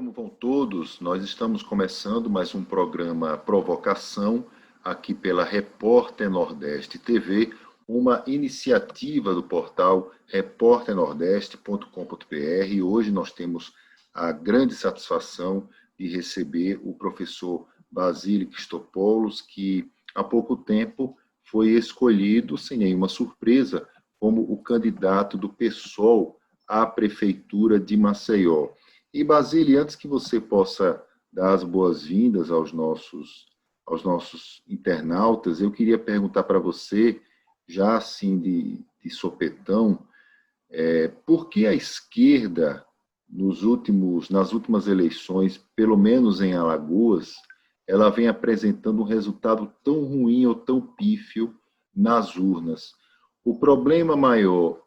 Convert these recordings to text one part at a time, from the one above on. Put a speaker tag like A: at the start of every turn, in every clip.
A: como vão todos? Nós estamos começando mais um programa Provocação aqui pela Repórter Nordeste TV, uma iniciativa do portal repórternordeste.com.br. Hoje nós temos a grande satisfação de receber o professor Basílio Christopoulos, que há pouco tempo foi escolhido, sem nenhuma surpresa, como o candidato do PSOL à Prefeitura de Maceió. E, Basílio, antes que você possa dar as boas-vindas aos nossos internautas, eu queria perguntar para você, já assim de sopetão, por que a esquerda, nas últimas eleições, pelo menos em Alagoas, ela vem apresentando um resultado tão ruim ou tão pífio nas urnas? O problema maior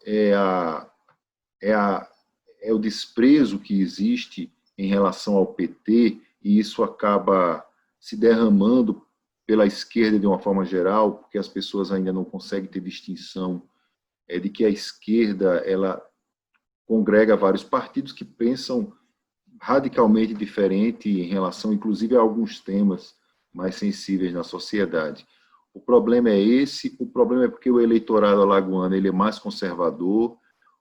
A: é o desprezo que existe em relação ao PT, e isso acaba se derramando pela esquerda de uma forma geral, porque as pessoas ainda não conseguem ter distinção de que a esquerda ela congrega vários partidos que pensam radicalmente diferente em relação, inclusive, a alguns temas mais sensíveis na sociedade. O problema é esse, o problema é porque o eleitorado alagoano ele é mais conservador.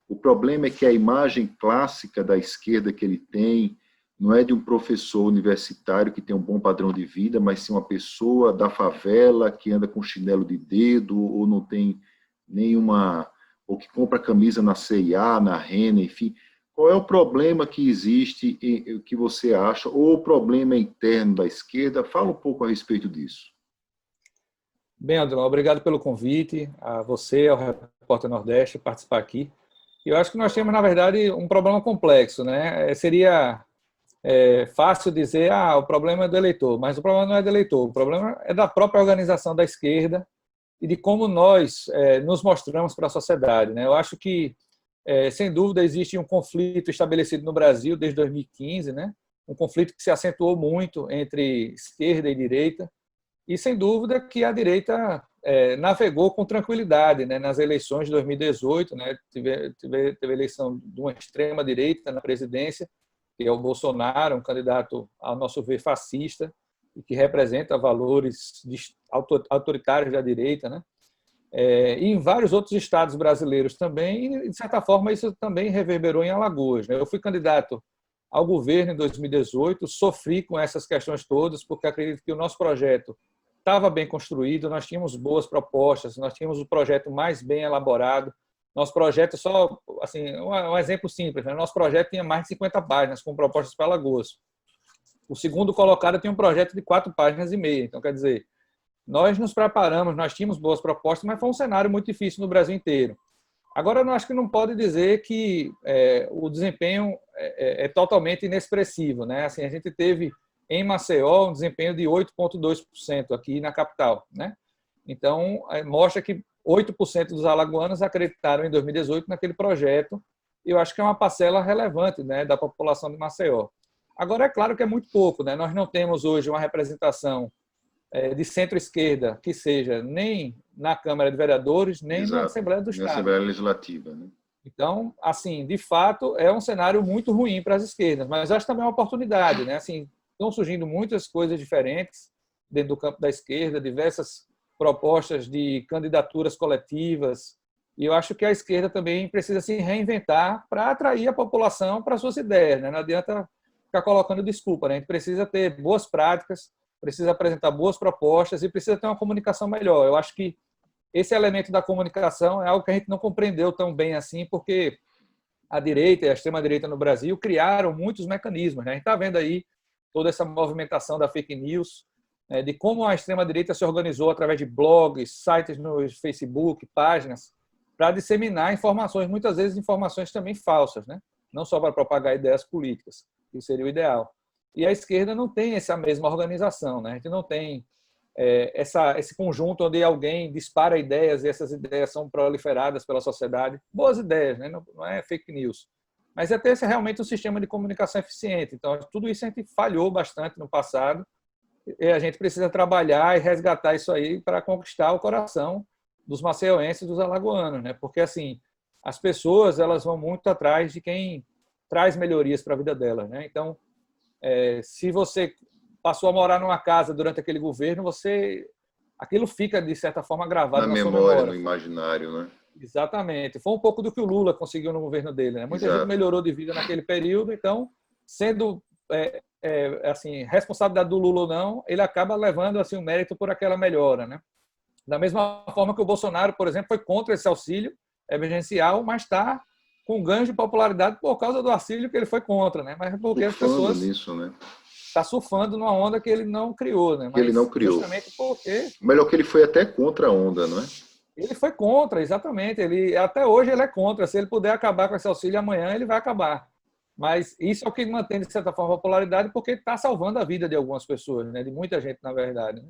A: O problema é que a imagem clássica da esquerda que ele tem não é de um professor universitário que tem um bom padrão de vida, mas sim uma pessoa da favela que anda com chinelo de dedo ou não tem nenhuma, ou que compra camisa na C&A, na Renner, enfim. Qual é o problema que existe, que você acha, ou o problema interno da esquerda? Fala um pouco a respeito disso.
B: Bem, Adriano, obrigado pelo convite, a você, ao Repórter Nordeste, participar aqui. Eu acho que nós temos, na verdade, um problema complexo, né? Seria fácil dizer, o problema é do eleitor, mas o problema não é do eleitor, o problema é da própria organização da esquerda e de como nós nos mostramos para a sociedade, né? Eu acho que, sem dúvida, existe um conflito estabelecido no Brasil desde 2015, né? Um conflito que se acentuou muito entre esquerda e direita, e sem dúvida que a direita navegou com tranquilidade, né? Nas eleições de 2018, né? Teve eleição de uma extrema-direita na presidência, que é o Bolsonaro, um candidato, ao nosso ver, fascista, e que representa valores autoritários da direita, né? E em vários outros estados brasileiros também, e, de certa forma, isso também reverberou em Alagoas, né? Eu fui candidato ao governo em 2018, sofri com essas questões todas, porque acredito que o nosso projeto estava bem construído, nós tínhamos boas propostas, nós tínhamos o projeto mais bem elaborado. Nosso projeto, só assim, um exemplo simples, né? Nosso projeto tinha mais de 50 páginas com propostas para Alagoas. O segundo colocado tinha um projeto de 4 páginas e meia. Então, quer dizer, nós nos preparamos, nós tínhamos boas propostas, mas foi um cenário muito difícil no Brasil inteiro. Agora, eu acho que não pode dizer que o desempenho é totalmente inexpressivo, né? Assim, a gente teve em Maceió um desempenho de 8,2% aqui na capital, né? Então, mostra que 8% dos alagoanos acreditaram em 2018 naquele projeto, e eu acho que é uma parcela relevante, né, da população de Maceió. Agora, é claro que é muito pouco, né? Nós não temos hoje uma representação de centro-esquerda que seja nem na Câmara de Vereadores, nem na
A: Exato,
B: Assembleia do
A: na
B: Estado.
A: Assembleia Legislativa, né?
B: Então, assim, de fato, é um cenário muito ruim para as esquerdas, mas acho também uma oportunidade, né? Assim, estão surgindo muitas coisas diferentes dentro do campo da esquerda, diversas propostas de candidaturas coletivas, e eu acho que a esquerda também precisa se reinventar para atrair a população para suas ideias, né? Não adianta ficar colocando desculpa, né? A gente precisa ter boas práticas, precisa apresentar boas propostas e precisa ter uma comunicação melhor. Eu acho que esse elemento da comunicação é algo que a gente não compreendeu tão bem assim, porque a direita e a extrema-direita no Brasil criaram muitos mecanismos, né? A gente está vendo aí toda essa movimentação da fake news, né? De como a extrema-direita se organizou através de blogs, sites no Facebook, páginas, para disseminar informações, muitas vezes informações também falsas, né? Não só para propagar ideias políticas, que seria o ideal. E a esquerda não tem essa mesma organização, né? A gente não tem esse conjunto onde alguém dispara ideias e essas ideias são proliferadas pela sociedade. Boas ideias, né? Não é fake news. Mas é ter realmente um sistema de comunicação eficiente. Então, tudo isso a gente falhou bastante no passado e a gente precisa trabalhar e resgatar isso aí para conquistar o coração dos maceioenses e dos alagoanos, né? Porque, assim, as pessoas elas vão muito atrás de quem traz melhorias para a vida delas, né? Então, Se você passou a morar numa casa durante aquele governo, aquilo fica, de certa forma, gravado
A: Na
B: na sua
A: memória, no
B: memória.
A: imaginário, né?
B: Exatamente. Foi um pouco do que o Lula conseguiu no governo dele, né? Muita gente
A: Exato.
B: melhorou de vida naquele período, então, sendo assim, responsabilidade do Lula ou não, ele acaba levando assim o mérito por aquela melhora, né? Da mesma forma que o Bolsonaro, por exemplo, foi contra esse auxílio emergencial, mas está com ganho de popularidade por causa do auxílio que ele foi contra, né? Mas porque as
A: Surfando
B: pessoas
A: nisso, né?
B: estão surfando numa onda que ele não criou, né?
A: Que ele não
B: Mas
A: criou.
B: justamente porque
A: Melhor que ele foi até contra a onda, não é?
B: ele foi contra, exatamente. Ele até hoje ele é contra. Se ele puder acabar com esse auxílio amanhã, ele vai acabar. Mas isso é o que mantém, de certa forma, a popularidade, porque está salvando a vida de algumas pessoas, né? De muita gente, na verdade. Né?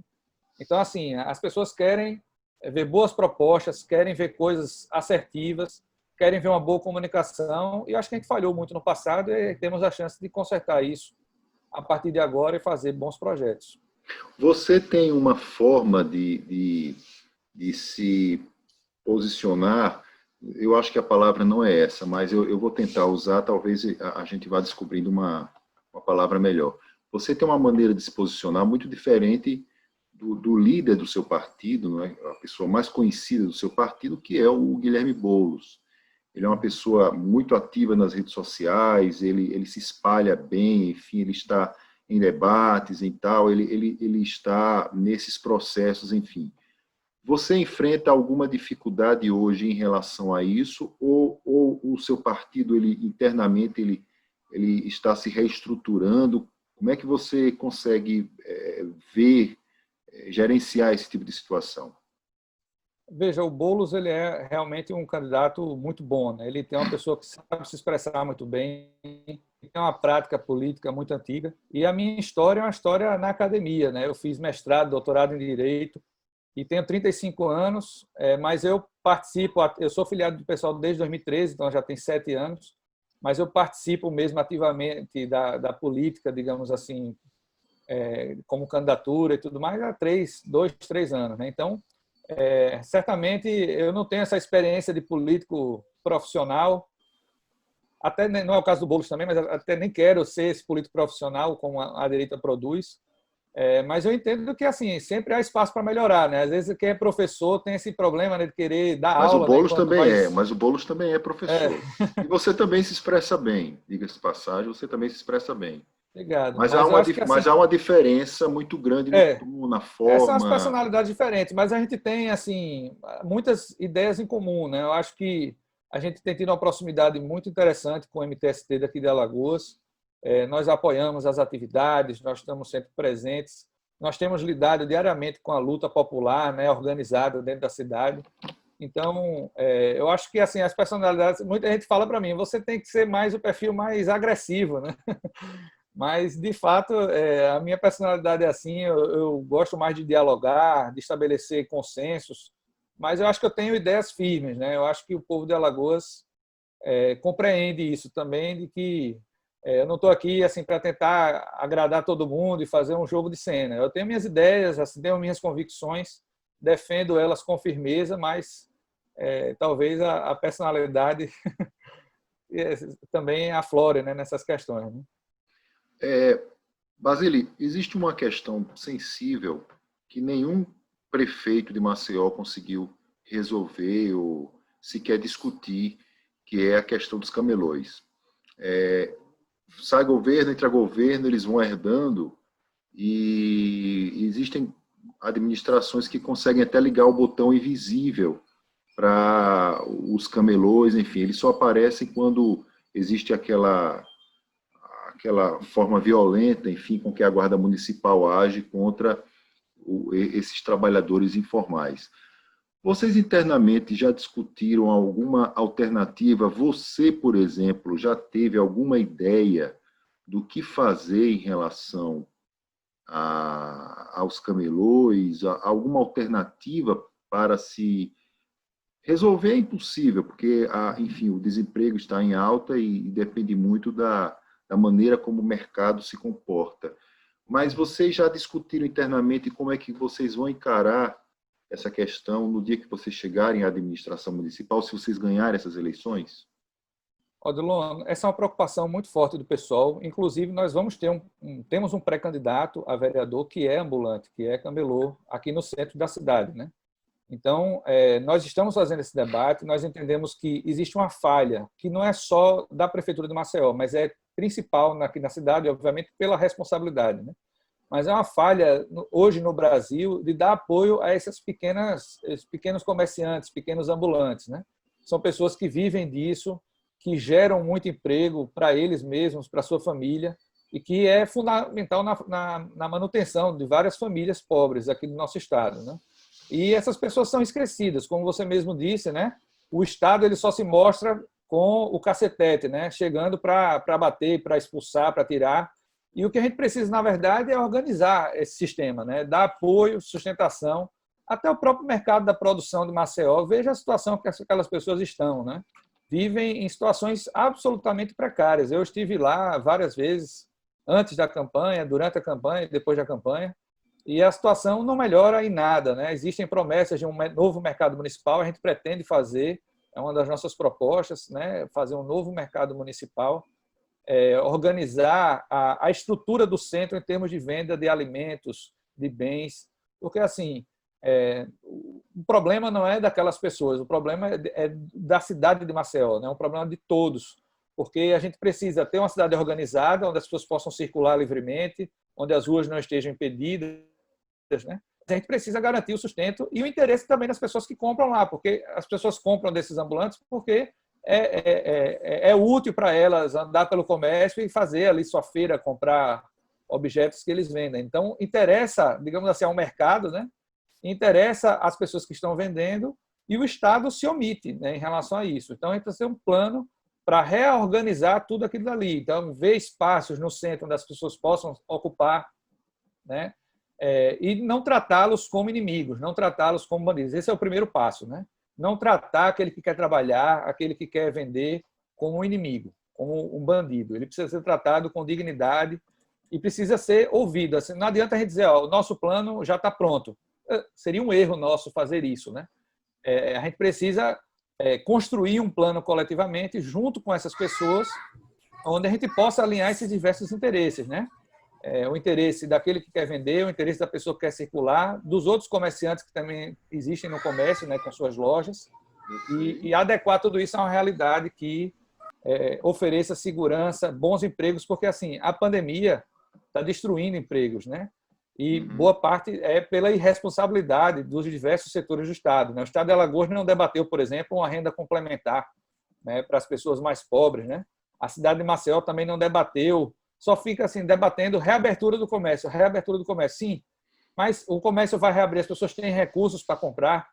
B: Então, assim, as pessoas querem ver boas propostas, querem ver coisas assertivas, querem ver uma boa comunicação, e acho que a gente falhou muito no passado e temos a chance de consertar isso a partir de agora e fazer bons projetos.
A: Você tem uma forma de se posicionar, eu acho que a palavra não é essa, mas eu vou tentar usar, talvez a gente vá descobrindo uma palavra melhor. Você tem uma maneira de se posicionar muito diferente do líder do seu partido, não é? A pessoa mais conhecida do seu partido, que é o Guilherme Boulos. Ele é uma pessoa muito ativa nas redes sociais, ele se espalha bem, enfim, ele está em debates e tal, ele está nesses processos, enfim. Você enfrenta alguma dificuldade hoje em relação a isso, ou o seu partido, internamente, ele está se reestruturando? Como é que você consegue ver, gerenciar esse tipo de situação?
B: Veja, o Boulos ele é realmente um candidato muito bom, né? Ele tem uma pessoa que sabe se expressar muito bem, tem uma prática política muito antiga. E a minha história é uma história na academia, né? Eu fiz mestrado, doutorado em Direito e tenho 35 anos, mas eu participo, eu sou filiado do pessoal desde 2013, então já tem 7 anos, mas eu participo mesmo ativamente da política, digamos assim, como candidatura e tudo mais há 2, 3 anos, né? Então, certamente eu não tenho essa experiência de político profissional, até não é o caso do Boulos também, mas até nem quero ser esse político profissional como a direita produz, mas eu entendo que assim sempre há espaço para melhorar, né? Às vezes quem é professor tem esse problema, né, de querer dar
A: Mas o
B: aula, né,
A: Boulos
B: enquanto
A: também
B: vai.
A: mas o Boulos também é professor. E você também se expressa bem, diga-se de passagem, você também se expressa bem.
B: Obrigado.
A: Mas há
B: Mas eu acho que
A: mas
B: assim,
A: há uma diferença muito grande no tom, na
B: são as
A: forma.
B: personalidades diferentes, mas a gente tem assim muitas ideias em comum, né? Eu acho que a gente tem tido uma proximidade muito interessante com o MTST daqui de Alagoas. Nós apoiamos as atividades, nós estamos sempre presentes. Nós temos lidado diariamente com a luta popular, né, organizada dentro da cidade. Então, eu acho que assim as personalidades, muita gente fala para mim, você tem que ser mais o perfil mais agressivo, né? Mas, de fato, a minha personalidade é assim, eu gosto mais de dialogar, de estabelecer consensos, mas eu acho que eu tenho ideias firmes, né? Eu acho que o povo de Alagoas compreende isso também, de que eu não estou aqui assim para tentar agradar todo mundo e fazer um jogo de cena. Eu tenho minhas ideias, assim, tenho minhas convicções, defendo elas com firmeza, mas talvez a personalidade também aflore, né, nessas questões. Né?
A: Basile, existe uma questão sensível que nenhum prefeito de Maceió conseguiu resolver ou sequer discutir, que é a questão dos camelões. Sai governo, entra governo, eles vão herdando e existem administrações que conseguem até ligar o botão invisível para os camelôs, enfim, eles só aparecem quando existe aquela forma violenta, enfim, com que a Guarda Municipal age contra esses trabalhadores informais. Vocês internamente já discutiram alguma alternativa? Você, por exemplo, já teve alguma ideia do que fazer em relação aos camelôs? Alguma alternativa para se resolver? É impossível, porque, enfim, o desemprego está em alta e depende muito da maneira como o mercado se comporta. Mas vocês já discutiram internamente como é que vocês vão encarar essa questão no dia que vocês chegarem à administração municipal, se vocês ganharem essas eleições?
B: Odilon, essa é uma preocupação muito forte do pessoal. Inclusive, nós vamos ter temos um pré-candidato a vereador que é ambulante, que é camelô, aqui no centro da cidade, né? Então, nós estamos fazendo esse debate, nós entendemos que existe uma falha, que não é só da Prefeitura de Maceió, mas é principal aqui na cidade, obviamente, pela responsabilidade, né? Mas é uma falha, hoje no Brasil, de dar apoio a esses pequenos comerciantes, pequenos ambulantes, né? São pessoas que vivem disso, que geram muito emprego para eles mesmos, para a sua família, e que é fundamental na manutenção de várias famílias pobres aqui do nosso estado, né? E essas pessoas são esquecidas, como você mesmo disse, né? O Estado ele só se mostra com o cacetete, né? Chegando para bater, para expulsar, para tirar. E o que a gente precisa, na verdade, é organizar esse sistema, né? Dar apoio, sustentação, até o próprio mercado da produção de Maceió. Veja a situação que aquelas pessoas estão, né? Vivem em situações absolutamente precárias. Eu estive lá várias vezes, antes da campanha, durante a campanha, depois da campanha, e a situação não melhora em nada, né? Existem promessas de um novo mercado municipal, a gente pretende fazer, é uma das nossas propostas, né? Fazer um novo mercado municipal, organizar a estrutura do centro em termos de venda de alimentos, de bens, porque assim, o problema não é daquelas pessoas, o problema é da cidade de Maceió, né? É um problema de todos, porque a gente precisa ter uma cidade organizada, onde as pessoas possam circular livremente, onde as ruas não estejam impedidas, né? A gente precisa garantir o sustento e o interesse também das pessoas que compram lá, porque as pessoas compram desses ambulantes porque é útil para elas andar pelo comércio e fazer ali sua feira, comprar objetos que eles vendem. Então, interessa, digamos assim, ao mercado, né? Interessa às pessoas que estão vendendo e o Estado se omite, né, em relação a isso. Então, a gente precisa ter um plano para reorganizar tudo aquilo dali. Então, ver espaços no centro onde as pessoas possam ocupar, né? E não tratá-los como inimigos, não tratá-los como bandidos. Esse é o primeiro passo, né? Não tratar aquele que quer trabalhar, aquele que quer vender, como um inimigo, como um bandido. Ele precisa ser tratado com dignidade e precisa ser ouvido. Assim, não adianta a gente dizer, ó, o nosso plano já está pronto. Seria um erro nosso fazer isso, né? A gente precisa construir um plano coletivamente junto com essas pessoas, onde a gente possa alinhar esses diversos interesses, né? O interesse daquele que quer vender, o interesse da pessoa que quer circular, dos outros comerciantes que também existem no comércio, né, com suas lojas, e adequar tudo isso a uma realidade que ofereça segurança, bons empregos, porque assim a pandemia está destruindo empregos, né? E boa parte é pela irresponsabilidade dos diversos setores do Estado, né? O Estado de Alagoas não debateu, por exemplo, uma renda complementar, né, para as pessoas mais pobres, né? A cidade de Maceió também não debateu, só fica assim debatendo reabertura do comércio, sim, mas o comércio vai reabrir, as pessoas têm recursos para comprar,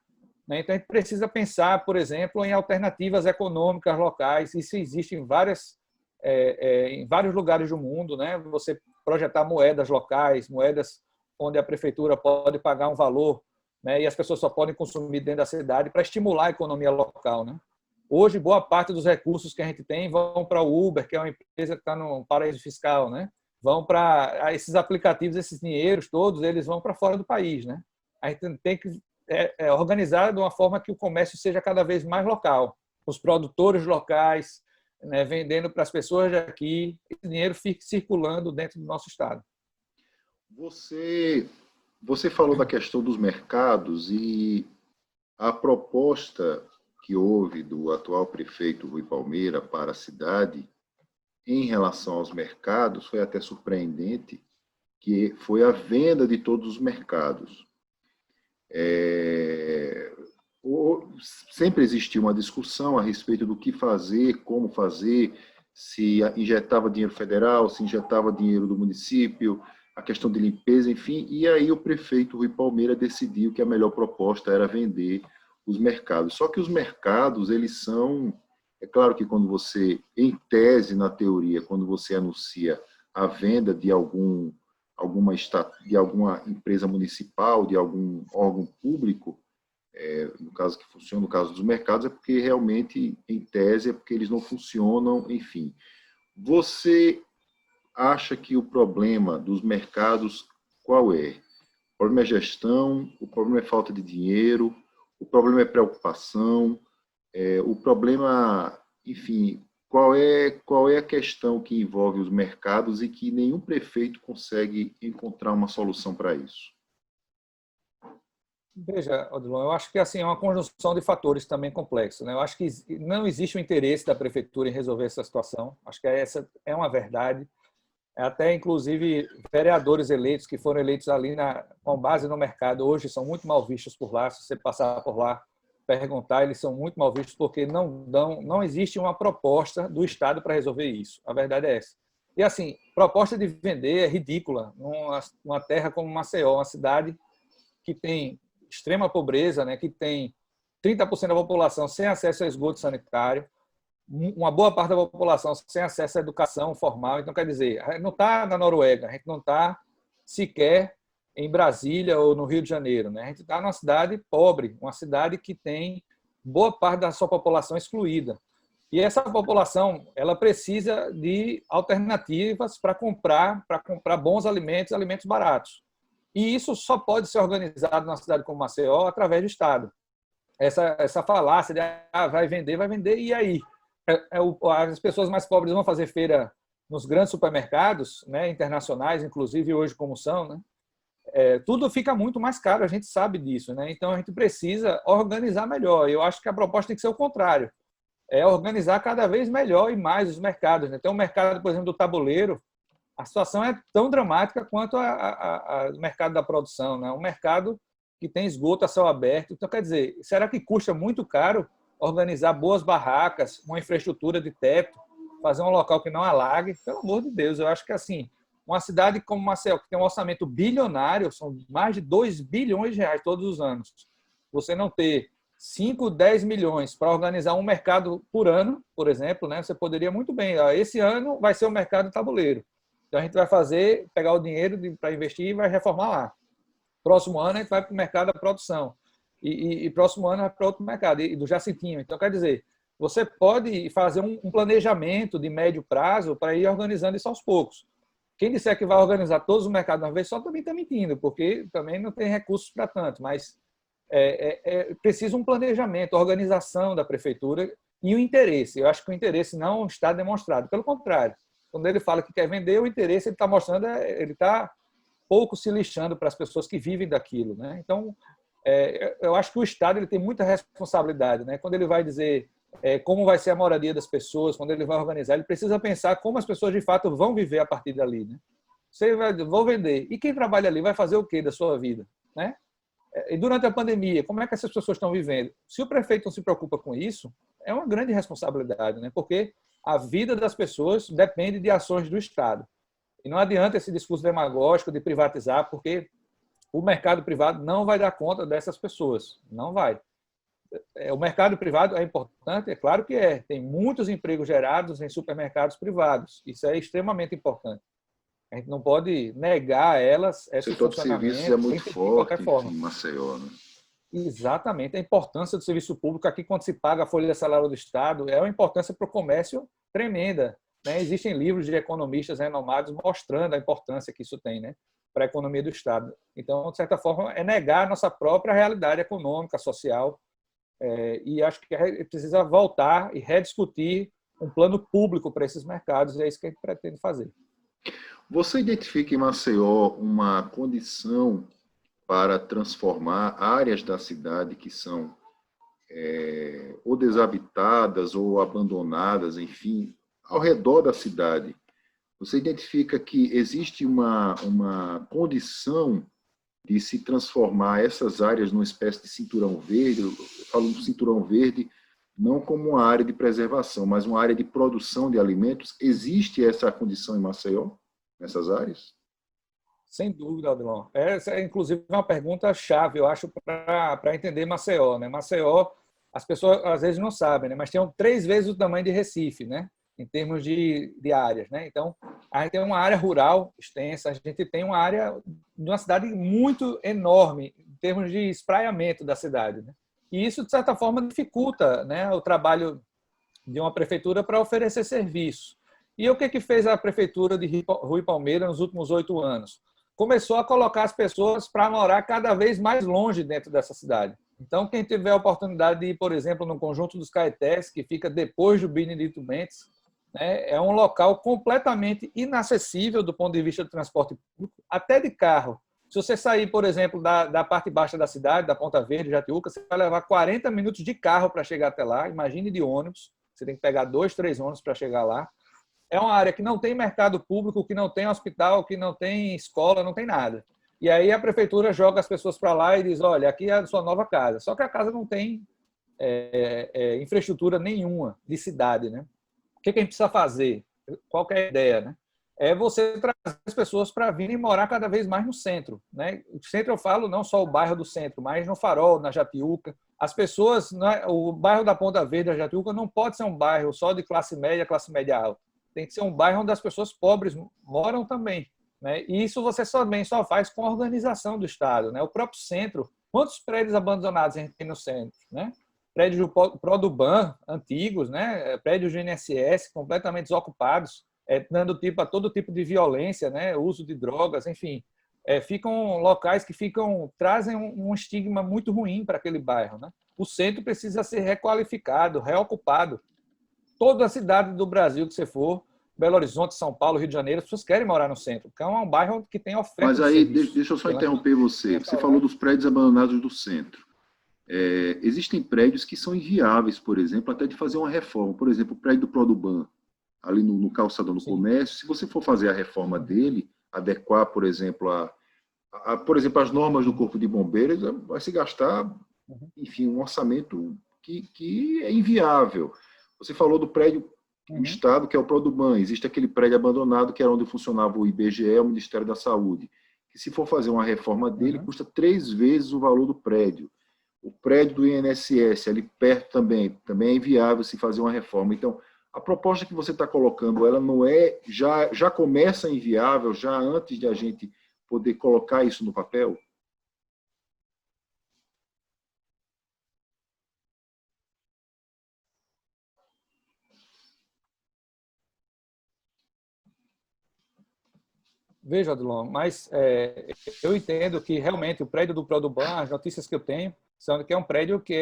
B: né? Então a gente precisa pensar, por exemplo, em alternativas econômicas locais. Isso existe em vários lugares do mundo, né? Você projetar moedas locais, moedas onde a prefeitura pode pagar um valor, né? E as pessoas só podem consumir dentro da cidade para estimular a economia local, né? Hoje, boa parte dos recursos que a gente tem vão para o Uber, que é uma empresa que está no paraíso fiscal, né? Vão para esses aplicativos, esses dinheiros todos, eles vão para fora do país, né? A gente tem que organizar de uma forma que o comércio seja cada vez mais local. Os produtores locais, né, vendendo para as pessoas daqui, esse dinheiro fique circulando dentro do nosso estado.
A: Você falou da questão dos mercados e a proposta que houve do atual prefeito Rui Palmeira para a cidade em relação aos mercados foi até surpreendente, que foi a venda de todos os mercados. Sempre existiu uma discussão a respeito do que fazer, como fazer, se injetava dinheiro federal, se injetava dinheiro do município, a questão de limpeza, enfim, e aí o prefeito Rui Palmeira decidiu que a melhor proposta era vender os mercados. Só que os mercados, eles são... É claro que quando você, em tese, na teoria, quando você anuncia a venda de alguma empresa municipal, de algum órgão público, no caso que funciona, no caso dos mercados, é porque realmente, em tese, é porque eles não funcionam, enfim. Você acha que o problema dos mercados qual é? O problema é gestão, o problema é falta de dinheiro, o problema é preocupação, o problema, enfim, qual é a questão que envolve os mercados e que nenhum prefeito consegue encontrar uma solução para isso?
B: Veja, Odilon, eu acho que assim, é uma conjunção de fatores também complexos, né? Eu acho que não existe o interesse da prefeitura em resolver essa situação. Acho que essa é uma verdade. Até, inclusive, vereadores eleitos que foram eleitos ali com base no mercado, hoje são muito mal vistos por lá. Se você passar por lá, perguntar, eles são muito mal vistos porque não existe uma proposta do Estado para resolver isso. A verdade é essa. E, assim, proposta de vender é ridícula. Numa terra como Maceió, uma cidade que tem extrema pobreza, né, que tem 30% da população sem acesso a esgoto sanitário, uma boa parte da população sem acesso à educação formal. Então, quer dizer, a gente não está na Noruega, a gente não está sequer em Brasília ou no Rio de Janeiro, né? A gente está numa cidade pobre, uma cidade que tem boa parte da sua população excluída. E essa população, ela precisa de alternativas para comprar bons alimentos, alimentos baratos. E isso só pode ser organizado numa cidade como Maceió através do Estado. Essa falácia de vai vender, e aí? As pessoas mais pobres vão fazer feira nos grandes supermercados, né, internacionais, inclusive hoje como são, né? Tudo fica muito mais caro, a gente sabe disso, né? Então a gente precisa organizar melhor. Eu acho que a proposta tem que ser o contrário, é organizar cada vez melhor e mais os mercados, né? Tem o mercado, por exemplo, do tabuleiro, a situação é tão dramática quanto o mercado da produção, né? Um mercado que tem esgoto a céu aberto. Então, quer dizer, será que custa muito caro organizar boas barracas, uma infraestrutura de teto, fazer um local que não alague? Pelo amor de Deus, eu acho que assim, uma cidade como Maceió, que tem um orçamento bilionário, são mais de 2 bilhões de reais todos os anos, você não ter 5, 10 milhões para organizar um mercado por ano, por exemplo, né? Você poderia muito bem, esse ano vai ser o mercado tabuleiro. Então a gente vai pegar o dinheiro para investir e vai reformar lá. Próximo ano a gente vai para o mercado da produção. E próximo ano vai para outro mercado, e do Jacintinho. Então, quer dizer, você pode fazer um planejamento de médio prazo para ir organizando isso aos poucos. Quem disser que vai organizar todos os mercados de uma vez só também está mentindo, porque também não tem recursos para tanto. Mas precisa um planejamento, organização da prefeitura e o interesse. Eu acho que o interesse não está demonstrado. Pelo contrário, quando ele fala que quer vender, o interesse ele está mostrando, ele está pouco se lixando para as pessoas que vivem daquilo, né? Então, eu acho que o Estado ele tem muita responsabilidade, né? Quando ele vai dizer como vai ser a moradia das pessoas, quando ele vai organizar, ele precisa pensar como as pessoas de fato vão viver a partir dali, né? Vou vender. E quem trabalha ali vai fazer o quê da sua vida, né? E durante a pandemia, como é que essas pessoas estão vivendo? Se o prefeito não se preocupa com isso, é uma grande responsabilidade, né? Porque a vida das pessoas depende de ações do Estado. E não adianta esse discurso demagógico de privatizar, porque o mercado privado não vai dar conta dessas pessoas. Não vai. O mercado privado é importante? É claro que é. Tem muitos empregos gerados em supermercados privados. Isso é extremamente importante. A gente não pode negar a elas
A: esse setor de serviços é muito forte em Maceió, né?
B: Exatamente. A importância do serviço público aqui, quando se paga a folha salarial do Estado, é uma importância para o comércio tremenda, né? Existem livros de economistas renomados mostrando a importância que isso tem, né, para a economia do Estado. Então, de certa forma, é negar a nossa própria realidade econômica, social, e acho que precisa voltar e rediscutir um plano público para esses mercados, e é isso que a gente pretende fazer.
A: Você identifica em Maceió uma condição para transformar áreas da cidade que são ou desabitadas ou abandonadas, enfim, ao redor da cidade? Você identifica que existe uma condição de se transformar essas áreas numa espécie de cinturão verde? Eu falo do cinturão verde não como uma área de preservação, mas uma área de produção de alimentos. Existe essa condição em Maceió, nessas áreas?
B: Sem dúvida, Adilon. Essa é, inclusive, uma pergunta-chave, eu acho, para entender Maceió, né? Maceió, as pessoas às vezes não sabem, né? Mas tem 3 vezes o tamanho de Recife, né? Em termos de áreas, né? Então, a gente tem uma área rural extensa, a gente tem uma área de uma cidade muito enorme em termos de espraiamento da cidade, né? E isso, de certa forma, dificulta, né, o trabalho de uma prefeitura para oferecer serviço. E o que fez a prefeitura de Rui Palmeira nos últimos 8 anos? Começou a colocar as pessoas para morar cada vez mais longe dentro dessa cidade. Então, quem tiver a oportunidade de ir, por exemplo, no Conjunto dos Caetés, que fica depois do Benedito Mendes, né? É um local completamente inacessível do ponto de vista do transporte público, até de carro. Se você sair, por exemplo, da parte baixa da cidade, da Ponta Verde, Jatiuca, você vai levar 40 minutos de carro para chegar até lá. Imagine de ônibus. Você tem que pegar 2, 3 ônibus para chegar lá. É uma área que não tem mercado público, que não tem hospital, que não tem escola, não tem nada. E aí a prefeitura joga as pessoas para lá e diz, olha, aqui é a sua nova casa. Só que a casa não tem infraestrutura nenhuma de cidade, né? O que a gente precisa fazer? Qual que é a ideia, né? É você trazer as pessoas para virem morar cada vez mais no centro, né? O centro eu falo não só o bairro do centro, mas no Farol, na Jatiuca. As pessoas, né, o bairro da Ponta Verde, da Jatiuca, não pode ser um bairro só de classe média alta. Tem que ser um bairro onde as pessoas pobres moram também, né? E isso você também só faz com a organização do Estado, né? O próprio centro, quantos prédios abandonados a gente tem no centro, né? Prédios do Produban antigos, né? Prédios do INSS completamente desocupados, dando tipo a todo tipo de violência, né? Uso de drogas, enfim, ficam locais que trazem um estigma muito ruim para aquele bairro, né? O centro precisa ser requalificado, reocupado. Toda a cidade do Brasil que você for, Belo Horizonte, São Paulo, Rio de Janeiro, as pessoas querem morar no centro, porque é um bairro que tem
A: Mas
B: oferta de
A: aí,
B: serviço.
A: deixa eu só interromper você. Você falou dos prédios abandonados do centro. Existem prédios que são inviáveis, por exemplo, até de fazer uma reforma. Por exemplo, o prédio do Produban, ali no calçadão do comércio, se você for fazer a reforma dele, adequar, por exemplo, por exemplo, as normas do Corpo de Bombeiros, vai se gastar, enfim, um orçamento que é inviável. Você falou do prédio do Estado, que é o Produban. Existe aquele prédio abandonado, que era onde funcionava o IBGE, o Ministério da Saúde, que se for fazer uma reforma dele, custa 3 vezes o valor do prédio. O prédio do INSS, ali perto também é inviável se fazer uma reforma. Então, a proposta que você está colocando, ela não é, já começa inviável, já antes de a gente poder colocar isso no papel?
B: Veja, Adilon, mas eu entendo que realmente o prédio do Produban, as notícias que eu tenho, são que é um prédio que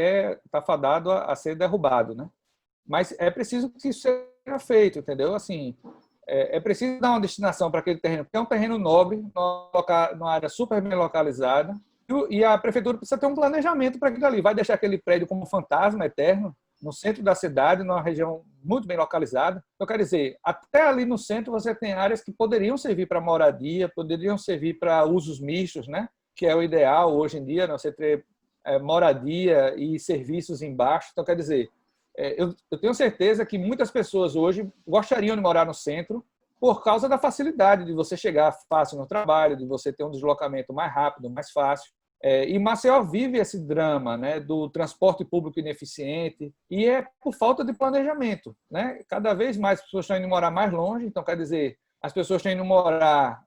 B: está fadado a ser derrubado, né? Mas é preciso que isso seja feito, entendeu? Assim, é preciso dar uma destinação para aquele terreno, porque é um terreno nobre, numa área super bem localizada, e a prefeitura precisa ter um planejamento para aquilo ali. Vai deixar aquele prédio como um fantasma eterno, no centro da cidade, numa região muito bem localizada. Então, quer dizer, até ali no centro você tem áreas que poderiam servir para moradia, poderiam servir para usos mistos, né? Que é o ideal hoje em dia, né? Você ter moradia e serviços embaixo. Então, quer dizer, eu tenho certeza que muitas pessoas hoje gostariam de morar no centro por causa da facilidade de você chegar fácil no trabalho, de você ter um deslocamento mais rápido, mais fácil. E Maceió vive esse drama, né, do transporte público ineficiente, e é por falta de planejamento, né? Cada vez mais as pessoas estão indo morar mais longe, então quer dizer, as pessoas estão indo morar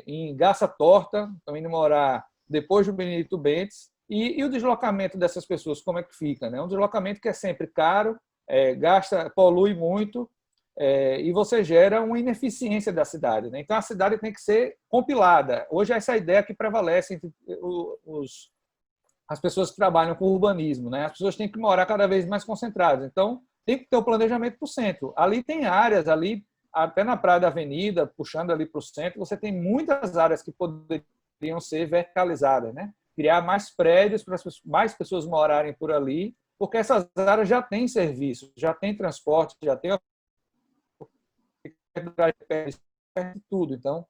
B: em Garça Torta, estão indo morar depois do Benedito Bentes, e o deslocamento dessas pessoas, como é que fica? Né? Um deslocamento que é sempre caro, polui muito, e você gera uma ineficiência da cidade, né? Então, a cidade tem que ser compilada. Hoje, essa é a ideia que prevalece entre as pessoas que trabalham com urbanismo, né? As pessoas têm que morar cada vez mais concentradas. Então, tem que ter o planejamento para o centro. Ali tem áreas, ali até na Praia da Avenida, puxando ali para o centro, você tem muitas áreas que poderiam ser verticalizadas, né? Criar mais prédios para mais pessoas morarem por ali, porque essas áreas já têm serviço, já tem transporte, já tem tudo. Então,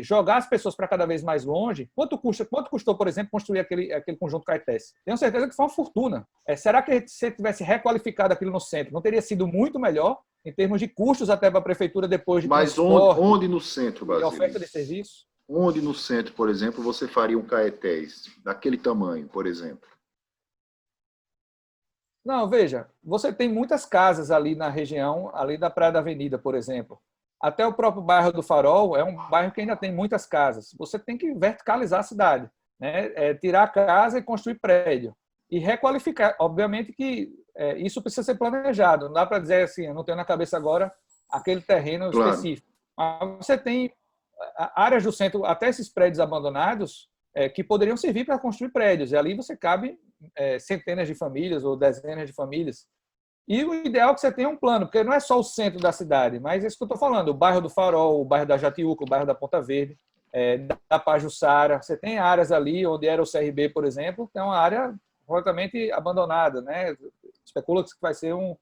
B: jogar as pessoas para cada vez mais longe, quanto custou, por exemplo, construir aquele conjunto Caetés? Tenho certeza que foi uma fortuna. Será que se tivesse requalificado aquilo no centro, não teria sido muito melhor em termos de custos até para a prefeitura depois de
A: Mas
B: transporte
A: onde no centro,
B: e
A: Basílio?
B: oferta de serviço?
A: Onde no centro, por exemplo, você faria um Caetés daquele tamanho, por exemplo?
B: Não, veja, você tem muitas casas ali na região, ali da Praia da Avenida, por exemplo. Até o próprio bairro do Farol é um bairro que ainda tem muitas casas. Você tem que verticalizar a cidade, né? Tirar a casa e construir prédio. E requalificar. Obviamente que isso precisa ser planejado. Não dá para dizer assim, eu não tenho na cabeça agora aquele terreno específico. Mas você tem áreas do centro, até esses prédios abandonados, que poderiam servir para construir prédios. E ali você cabe centenas de famílias ou dezenas de famílias. E o ideal é que você tenha um plano, porque não é só o centro da cidade, mas é isso que eu estou falando, o bairro do Farol, o bairro da Jatiuca, o bairro da Ponta Verde, da Pajuçara. Você tem áreas ali, onde era o CRB, por exemplo, que é uma área completamente abandonada, né? Especula-se que vai ser um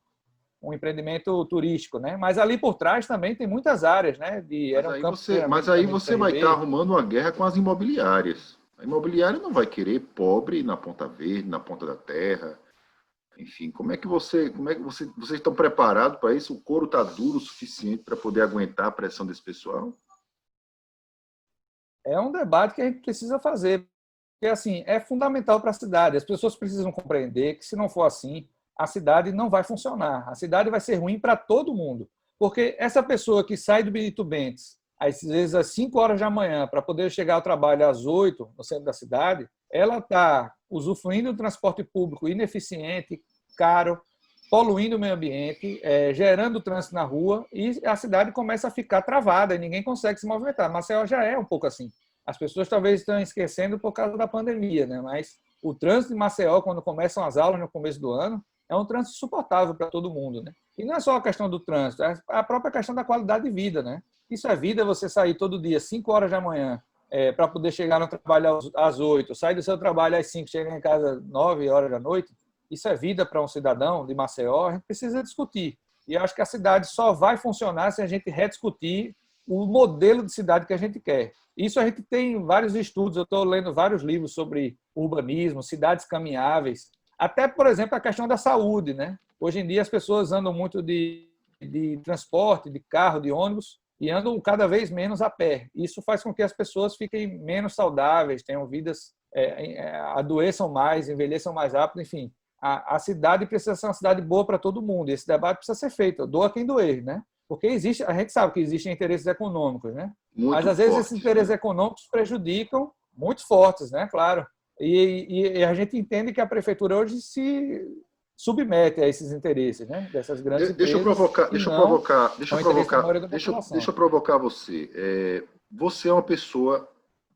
B: empreendimento turístico, né? Mas ali por trás também tem muitas áreas, né? Era um campo
A: Mas
B: geralmente
A: aí
B: também do
A: você vai estar
B: CRB.
A: arrumando uma guerra com as imobiliárias. A imobiliária não vai querer pobre na Ponta Verde, na Ponta da Terra. Enfim, vocês estão preparados para isso? O couro está duro o suficiente para poder aguentar a pressão desse pessoal?
B: É um debate que a gente precisa fazer, porque assim é fundamental para a cidade. As pessoas precisam compreender que se não for assim, a cidade não vai funcionar. A cidade vai ser ruim para todo mundo, porque essa pessoa que sai do Benito Bentes às vezes às 5 horas da manhã para poder chegar ao trabalho às 8 no centro da cidade, ela está usufruindo do transporte público ineficiente, caro, poluindo o meio ambiente, gerando trânsito na rua, e a cidade começa a ficar travada e ninguém consegue se movimentar. Maceió já é um pouco assim. As pessoas talvez estão esquecendo por causa da pandemia, né? Mas o trânsito de Maceió, quando começam as aulas no começo do ano, é um trânsito suportável para todo mundo, né? E não é só a questão do trânsito, é a própria questão da qualidade de vida, né? Isso é vida, você sair todo dia, 5 horas da manhã, para poder chegar no trabalho às 8, sair do seu trabalho às 5, chegar em casa às 9 horas da noite. Isso é vida para um cidadão de Maceió, a gente precisa discutir. E eu acho que a cidade só vai funcionar se a gente rediscutir o modelo de cidade que a gente quer. Isso a gente tem vários estudos, eu estou lendo vários livros sobre urbanismo, cidades caminháveis, até, por exemplo, a questão da saúde, né? Hoje em dia as pessoas andam muito de transporte, de carro, de ônibus, e andam cada vez menos a pé. Isso faz com que as pessoas fiquem menos saudáveis, tenham vidas, adoeçam mais, envelheçam mais rápido, enfim. A cidade precisa ser uma cidade boa para todo mundo. E esse debate precisa ser feito. Doa quem doer, né? Porque existe, a gente sabe que existem interesses econômicos, né? Mas
A: Muito
B: às vezes esses
A: fortes,
B: interesses
A: né?
B: econômicos prejudicam muito fortes, né? Claro. E a gente entende que a prefeitura hoje se submete a esses interesses, né? Dessas grandes
A: Deixa eu
B: empresas
A: provocar,
B: e
A: deixa eu
B: não
A: provocar, deixa eu
B: ao interesse da
A: provocar,
B: maioria da
A: deixa
B: população.
A: eu provocar você. Você é uma pessoa,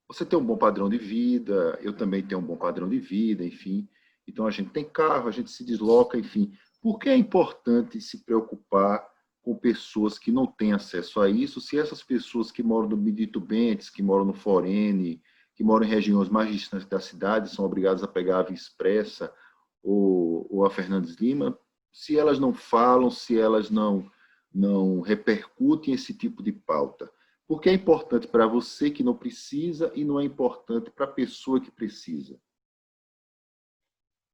A: você tem um bom padrão de vida, eu também tenho um bom padrão de vida, enfim. Então a gente tem carro, a gente se desloca, enfim. Por que é importante se preocupar com pessoas que não têm acesso a isso, se essas pessoas que moram no Benito Bentes, que moram no Forene, que moram em regiões mais distantes da cidade, são obrigadas a pegar a Via Expressa ou a Fernandes Lima, se elas não falam, se elas não repercutem esse tipo de pauta? Porque é importante para você que não precisa e não é importante para a pessoa que precisa.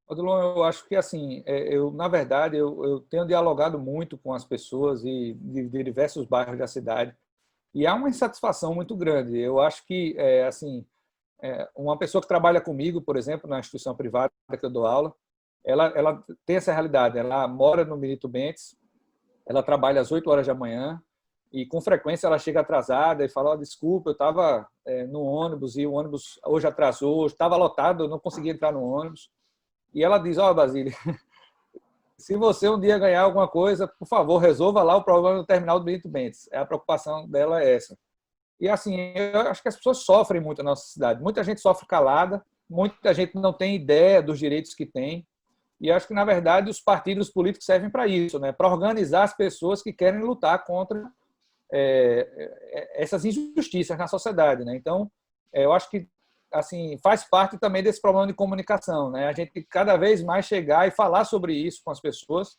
B: Odilon, eu acho que assim, na verdade, eu tenho dialogado muito com as pessoas de diversos bairros da cidade e há uma insatisfação muito grande. Eu acho que assim, uma pessoa que trabalha comigo, por exemplo, na instituição privada que eu dou aula, ela tem essa realidade. Ela mora no Benito Bentes, ela trabalha às 8 horas da manhã e com frequência ela chega atrasada e fala: oh, desculpa, eu estava no ônibus e o ônibus hoje atrasou, estava lotado, eu não consegui entrar no ônibus. E ela diz: ó, Basílio, se você um dia ganhar alguma coisa, por favor, resolva lá o problema do terminal do Benito Bentes. A preocupação dela é essa. E assim, eu acho que as pessoas sofrem muito na nossa cidade. Muita gente sofre calada, muita gente não tem ideia dos direitos que tem. E acho que, na verdade, os partidos políticos servem para isso, né? Para organizar as pessoas que querem lutar contra essas injustiças na sociedade, né? Então, eu acho que assim faz parte também desse problema de comunicação, né? A gente cada vez mais chegar e falar sobre isso com as pessoas,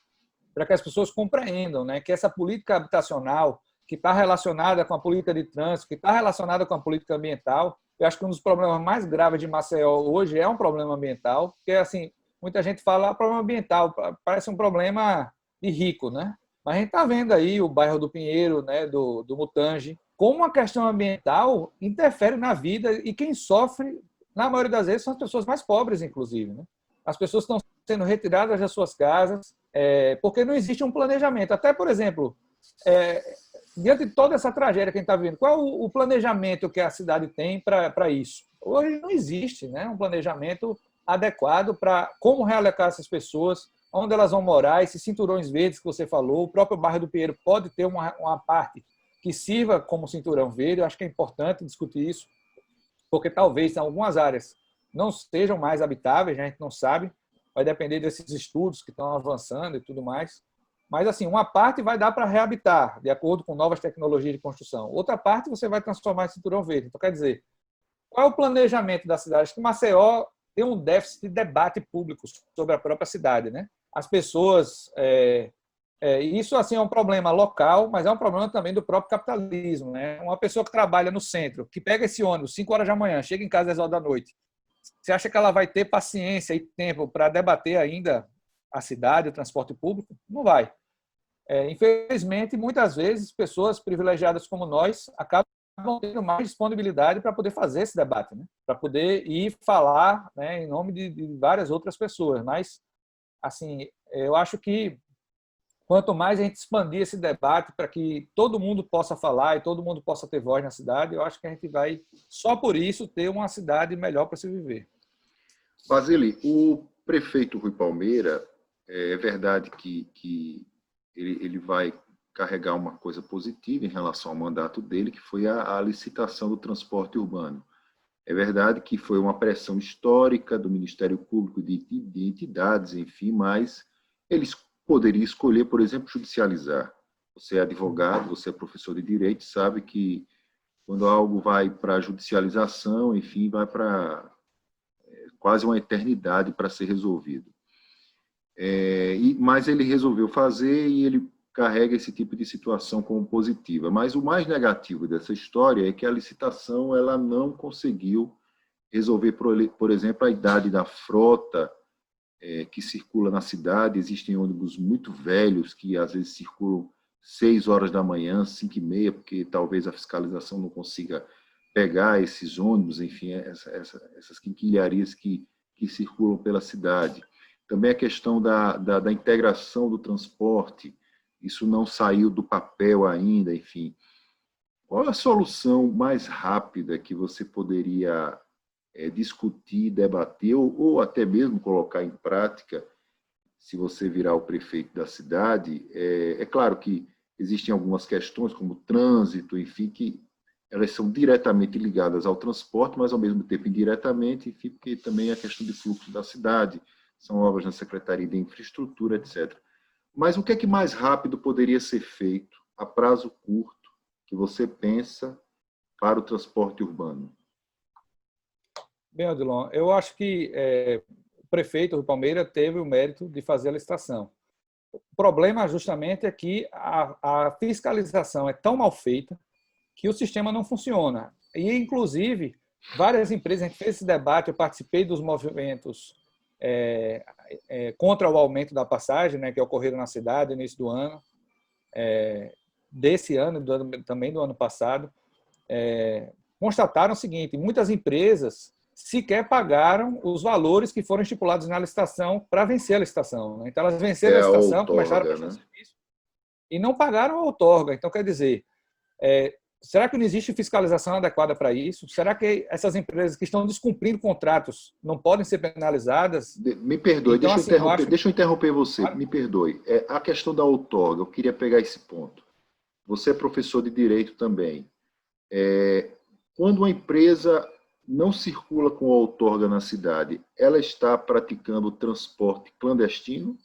B: para que as pessoas compreendam, né, que essa política habitacional que está relacionada com a política de trânsito, que está relacionada com a política ambiental, eu acho que um dos problemas mais graves de Maceió hoje é um problema ambiental, porque assim muita gente fala problema ambiental, parece um problema de rico, né? Mas a gente está vendo aí o bairro do Pinheiro, né, do Mutange, como a questão ambiental interfere na vida e quem sofre, na maioria das vezes, são as pessoas mais pobres, inclusive. Né? As pessoas estão sendo retiradas das suas casas porque não existe um planejamento. Até, por exemplo, diante de toda essa tragédia que a gente está vivendo, qual é o planejamento que a cidade tem para isso? Hoje não existe, né, um planejamento adequado para como realocar essas pessoas, onde elas vão morar, esses cinturões verdes que você falou. O próprio bairro do Pinheiro pode ter uma parte que sirva como cinturão verde. Eu acho que é importante discutir isso, porque talvez em algumas áreas não sejam mais habitáveis, né? A gente não sabe, vai depender desses estudos que estão avançando e tudo mais. Mas, assim, uma parte vai dar para reabitar, de acordo com novas tecnologias de construção. Outra parte você vai transformar em cinturão verde. Então, quer dizer, qual é o planejamento da cidade? Acho que Maceió tem um déficit de debate público sobre a própria cidade, né? As pessoas... isso, assim, é um problema local, mas é um problema também do próprio capitalismo, né? Uma pessoa que trabalha no centro, que pega esse ônibus 5 horas da manhã, chega em casa às 10 horas da noite, você acha que ela vai ter paciência e tempo para debater ainda a cidade, o transporte público? Não vai. Infelizmente, muitas vezes, pessoas privilegiadas como nós acabam tendo mais disponibilidade para poder fazer esse debate, né? Para poder ir falar, né, em nome de várias outras pessoas. Mas, assim, eu acho que quanto mais a gente expandir esse debate para que todo mundo possa falar e todo mundo possa ter voz na cidade, eu acho que a gente vai, só por isso, ter uma cidade melhor para se viver.
A: Basile, o prefeito Rui Palmeira, é verdade que ele vai carregar uma coisa positiva em relação ao mandato dele, que foi a licitação do transporte urbano. É verdade que foi uma pressão histórica do Ministério Público, de entidades, enfim, mas eles poderiam escolher, por exemplo, judicializar. Você é advogado, você é professor de direito, sabe que quando algo vai para a judicialização, enfim, vai para quase uma eternidade para ser resolvido. Mas ele resolveu fazer e ele carrega esse tipo de situação como positiva. Mas o mais negativo dessa história é que a licitação ela não conseguiu resolver, por exemplo, a idade da frota que circula na cidade. Existem ônibus muito velhos que às vezes circulam 6 horas da manhã, 5h30, porque talvez a fiscalização não consiga pegar esses ônibus, enfim, essas quinquilharias que circulam pela cidade. Também a questão da integração do transporte, isso não saiu do papel ainda, enfim. Qual a solução mais rápida que você poderia discutir, debater ou até mesmo colocar em prática se você virar o prefeito da cidade? É claro que existem algumas questões, como trânsito, enfim, que elas são diretamente ligadas ao transporte, mas ao mesmo tempo indiretamente, enfim, porque também é a questão de fluxo da cidade, são obras na Secretaria de Infraestrutura, etc. Mas o que é que mais rápido poderia ser feito, a prazo curto, que você pensa para o transporte urbano?
B: Bem, Odilon, eu acho que o prefeito Rui Palmeira teve o mérito de fazer a licitação. O problema justamente é que a fiscalização é tão mal feita que o sistema não funciona. E, inclusive, várias empresas, a gente fez esse debate, eu participei dos movimentos contra o aumento da passagem, né, que ocorreram na cidade no início do ano, desse ano, também do ano passado, constataram o seguinte: muitas empresas sequer pagaram os valores que foram estipulados na licitação para vencer a licitação, né? Então, elas venceram a licitação,
A: outorga,
B: começaram a prestar serviço e não pagaram a outorga. Então, quer dizer, será que não existe fiscalização adequada para isso? Será que essas empresas que estão descumprindo contratos não podem ser penalizadas?
A: Me perdoe,
B: então,
A: deixa eu interromper você,
B: Claro.
A: me perdoe. A questão da outorga, eu queria pegar esse ponto. Você é professor de direito também. Quando uma empresa não circula com outorga na cidade, ela está praticando transporte clandestino?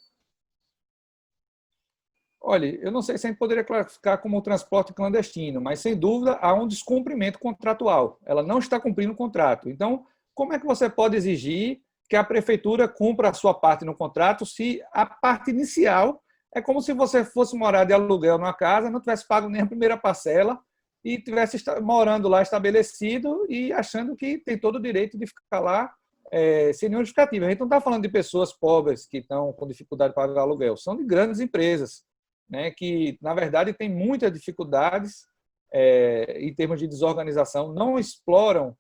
B: Olha, eu não sei se a gente poderia classificar como transporte clandestino, mas, sem dúvida, há um descumprimento contratual. Ela não está cumprindo o contrato. Então, como é que você pode exigir que a prefeitura cumpra a sua parte no contrato se a parte inicial é como se você fosse morar de aluguel numa casa, não tivesse pago nem a primeira parcela e tivesse morando lá estabelecido e achando que tem todo o direito de ficar lá sem nenhuma justificativa. A gente não está falando de pessoas pobres que estão com dificuldade para pagar aluguel, são de grandes empresas, né, que, na verdade, têm muitas dificuldades em termos de desorganização, não exploram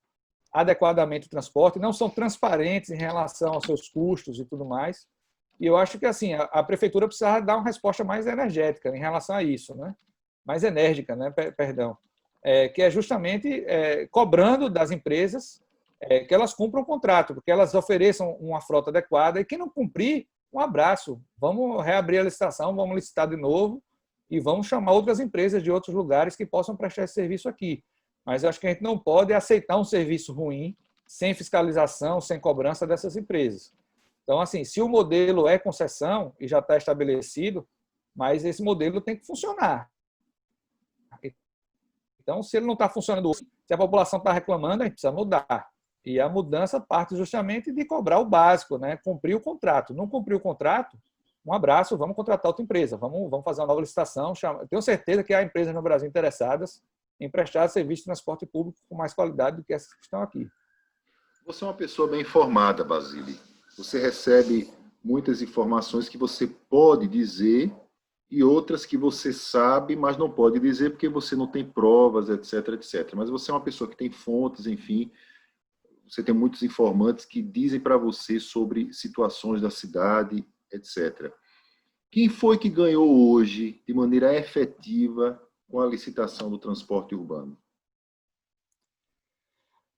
B: adequadamente o transporte, não são transparentes em relação aos seus custos e tudo mais. E eu acho que assim a prefeitura precisa dar uma resposta mais energética em relação a isso, né? Mais enérgica, né? Perdão, que é justamente cobrando das empresas que elas cumpram o contrato, porque elas ofereçam uma frota adequada e quem não cumprir, um abraço, vamos reabrir a licitação, vamos licitar de novo e vamos chamar outras empresas de outros lugares que possam prestar esse serviço aqui. Mas eu acho que a gente não pode aceitar um serviço ruim sem fiscalização, sem cobrança dessas empresas. Então, assim, se o modelo é concessão e já está estabelecido, mas esse modelo tem que funcionar. Então, se ele não está funcionando hoje, se a população está reclamando, a gente precisa mudar. E a mudança parte justamente de cobrar o básico, né? Cumprir o contrato. Não cumprir o contrato, um abraço, vamos contratar outra empresa, vamos fazer uma nova licitação. Tenho certeza que há empresas no Brasil interessadas em prestar serviço de transporte público com mais qualidade do que essas que estão aqui.
A: Você é uma pessoa bem informada, Basílio. Você recebe muitas informações que você pode dizer e outras que você sabe, mas não pode dizer porque você não tem provas, etc, etc. Mas você é uma pessoa que tem fontes, enfim, você tem muitos informantes que dizem para você sobre situações da cidade, etc. Quem foi que ganhou hoje, de maneira efetiva, com a licitação do transporte urbano?